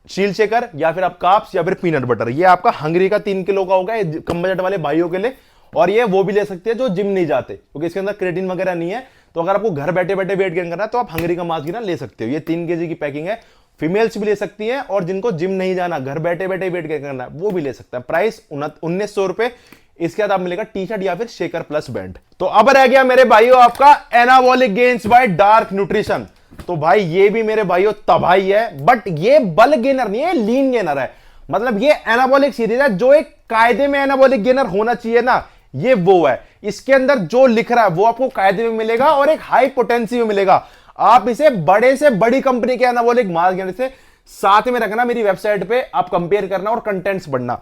शील शेकर, या फिर आप काप्स, या फिर पीनट बटर। ये आपका हंगरी का 3 किलो का होगा, कम बजट वाले भाइयों के लिए। और ये वो भी ले सकते हैं जो जिम नहीं जाते, क्योंकि इसके अंदर क्रेटिन वगैरह नहीं है। तो अगर आपको घर बैठे बैठे वेट गेन करना है तो आप हंगरी का मास गेनर ले सकते हो। ये 3 केजी की पैकिंग है, फीमेल्स भी ले सकती हैं, और जिनको जिम नहीं जाना, घर बैठे बैठे वेट गेन करना है, वो भी ले सकता है। प्राइस 1900 रुपए। इसके बाद आप मिलेगा टी शर्ट या फिर शेकर प्लस बैंड। तो अब रह गया मेरे भाइयों आपका anabolic gains by Dark Nutrition. तो भाई ये भी मेरे भाइयों तबाही है, बट ये बल्क गेनर नहीं है, लीन गेनर है। मतलब ये एनाबॉलिक सीरीज है, जो एक कायदे में एनाबॉलिक गेनर होना चाहिए ना, ये वो है। इसके अंदर जो लिख रहा है वो आपको कायदे में मिलेगा और एक हाई पोटेंसी में मिलेगा। आप इसे बड़े से बड़ी कंपनी के एनाबॉलिक मास गेनर से साथ में रखना, मेरी वेबसाइट पे आप कंपेयर करना और कंटेंट्स पढ़ना।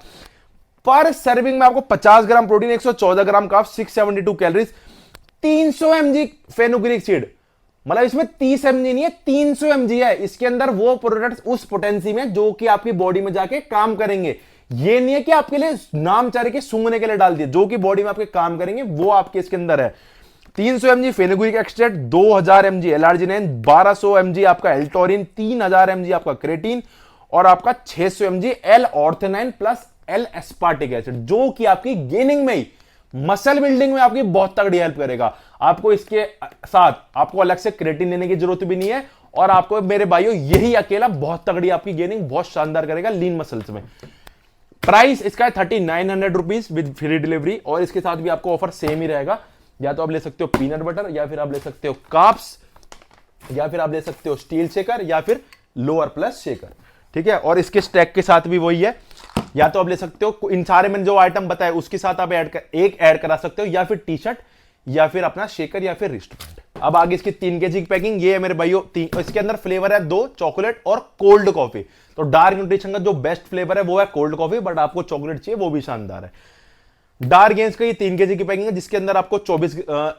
पर सर्विंग में आपको 50 gram protein, 114 gram carb, 672 calories, 300 mg fenugreek acid. मतलब इसमें 30 mg नहीं है, 300 mg है। इसके अंदर वो प्रोडक्ट्स उस पोटेंसी में जो कि आपकी बॉडी में जाके काम करेंगे। ये नहीं है कि आपके लिए नाम चारे के सूंघने के लिए डाल दिए, जो कि बॉडी में आपके काम करेंगे वो आपके इसके अंदर है। 300 mg fenugreek extract, 2000 mg एलआरजिनिन, 1200 mg आपका एल्टोरिन, 3000 mg आपका क्रेटीन और आपका 600 mg L ornithine plus L aspartic acid, जो कि आपकी गेनिंग में ही, मसल बिल्डिंग में आपकी बहुत तगड़ी हेल्प करेगा। आपको इसके साथ आपको अलग से क्रेटीन लेने की जरूरत भी नहीं है और आपको मेरे भाइयों यही अकेला बहुत तगड़ी आपकी गेनिंग बहुत शानदार करेगा लीन मसल्स में। प्राइस इसका है 3900 रुपीज विद फ्री डिलीवरी और इसके साथ भी आपको ऑफर सेम ही रहेगा। या तो आप ले सकते हो पीनट बटर, या फिर आप ले सकते हो कार्ब्स, या फिर आप ले सकते हो स्टील शेकर, या फिर लोअर प्लस शेकर, ठीक है। और इसके स्टैक के साथ भी वही है, या तो आप ले सकते हो इन सारे में जो आइटम बताए उसके साथ आप एक ऐड करा सकते हो, या फिर टी शर्ट, या फिर अपना शेकर, या फिर रिस्ट बैंड। अब आगे इसकी 3 kg की पैकिंग, ये है मेरे भाइयों इसके अंदर फ्लेवर है 2, चॉकलेट और कोल्ड कॉफी। तो डार्क न्यूट्रिशन का जो बेस्ट फ्लेवर है वो है कोल्ड कॉफी, बट आपको चॉकलेट चाहिए वो भी शानदार है। डार्क गेंस का ये 3 kg की पैकिंग है, जिसके अंदर आपको 24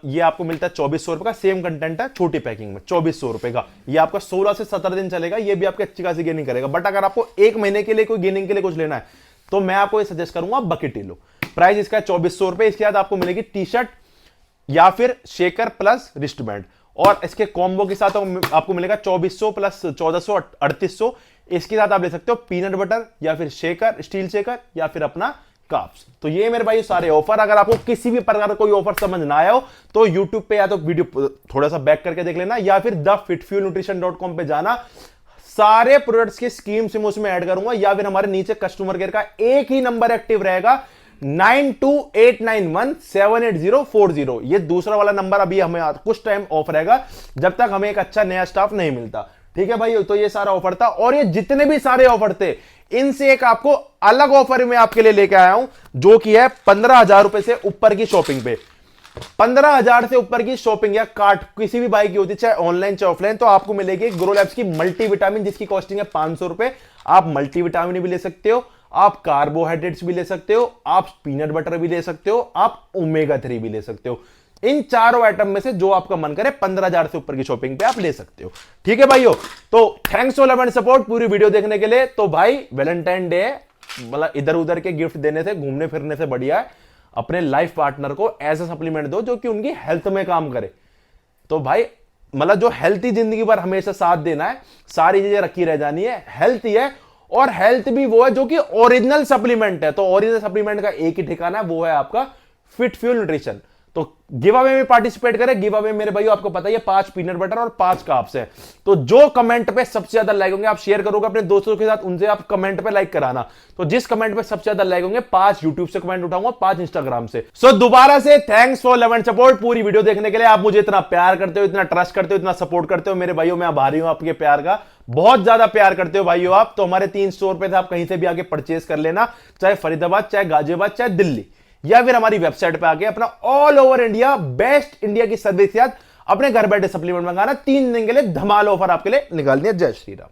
ये आपको मिलता है 2400 रुपए का, सेम कंटेंट है छोटी पैकिंग में 2400 रुपए का। ये आपका 16 से 17 दिन चलेगा, ये भी आपकी अच्छी खासी गेनिंग करेगा। बट अगर आपको 1 महीने के लिए कोई गेनिंग के लिए कुछ लेना है तो मैं आपको ये सजेस्ट करूंगा बकेट लो। प्राइस इसका 2400 रुपए। इसके बाद आपको मिलेगी टी शर्ट या फिर शेकर प्लस रिस्ट बैंड, और इसके कॉम्बो के साथ आपको मिलेगा 2400 प्लस 1400 3800। इसके साथ आप ले सकते हो पीनट बटर, या फिर शेकर, स्टील शेकर, या फिर अपना कार्ब्स। तो ये मेरे भाई सारे ऑफर। अगर आपको किसी भी प्रकार का कोई ऑफर समझ ना आया हो तो YouTube पे या तो वीडियो थोड़ा सा बैक करके देख लेना, या फिर thefitfuelnutrition.com पे जाना। सारे प्रोडक्ट्स के स्कीम से मैं उसमें ऐड करूंगा, या फिर हमारे नीचे कस्टमर केयर का एक ही नंबर एक्टिव रहेगा 9289178040। ये दूसरा वाला नंबर अभी हमें कुछ टाइम ऑफ रहेगा जब तक हमें एक अच्छा नया स्टाफ नहीं मिलता, ठीक है भाई। तो ये सारा ऑफर था, और ये जितने भी सारे ऑफर थे इनसे एक आपको अलग ऑफर मैं आपके लिए लेके आया हूं, जो कि है 15,000 रुपए से ऊपर की शॉपिंग पे। 15,000 से ऊपर की शॉपिंग या कार्ट किसी भी बाइक की होती है, चाहे ऑनलाइन चाहे ऑफलाइन, तो आपको मिलेगी ग्रोलैब्स की मल्टीविटामिन, जिसकी कॉस्टिंग है 500 रुपए। आप मल्टीविटामिन भी ले सकते हो, आप कार्बोहाइड्रेट्स भी ले सकते हो, आप पीनट बटर भी ले सकते हो, आप ओमेगा 3 भी ले सकते हो। इन चारों आइटम में से जो आपका मन करे 15,000 से ऊपर की शॉपिंग पे आप ले सकते हो, ठीक है भाइयों। तो thanks for love and support पूरी वीडियो देखने के लिए। तो भाई वैलेंटाइन डे मतलब इधर उधर के गिफ्ट देने से, घूमने फिरने से बढ़िया है अपने लाइफ पार्टनर को ऐसा सप्लीमेंट दो जो कि उनकी हेल्थ में काम करे। तो भाई मतलब जो हेल्थी जिंदगी भर हमेशा साथ देना है, सारी चीजें रखी रह जानी है, हेल्थ ही है। और हेल्थ भी वो है जो कि ओरिजिनल सप्लीमेंट है। तो ओरिजिनल सप्लीमेंट का एक ही ठिकाना है, वो है आपका फिट फ्यूल न्यूट्रिशन। तो गिव अवे में पार्टिसिपेट करें। गिव अवे मेरे भाइयों आपको पता है 5 पीनट बटर और 5 कार्ब्स है। तो जो कमेंट पे सबसे ज्यादा लाइक होंगे आप शेयर करोगे अपने दोस्तों के साथ, उनसे आप कमेंट पे लाइक कराना। तो जिस कमेंट पे सबसे ज्यादा लाइक होंगे 5 यूट्यूब से कमेंट उठाऊंगा, 5 इंस्टाग्राम से। सो दोबारा से thanks for love and support पूरी वीडियो देखने के लिए। आप मुझे इतना प्यार करते हो, इतना ट्रस्ट करते हो, इतना सपोर्ट करते हो मेरे भाइयों, मैं आभारी हूं आपके प्यार का। बहुत ज्यादा प्यार करते हो भाइयों आप। तो हमारे 3 स्टोर पे आप कहीं से भी आके परचेज कर लेना, चाहे फरीदाबाद, चाहे गाजियाबाद, चाहे दिल्ली, या फिर हमारी वेबसाइट पे आके अपना all over India best India की सर्विस के साथ अपने घर बैठे सप्लीमेंट मंगाना। 3 दिन के लिए धमाल ऑफर आपके लिए निकाल दिया। जय श्री राम।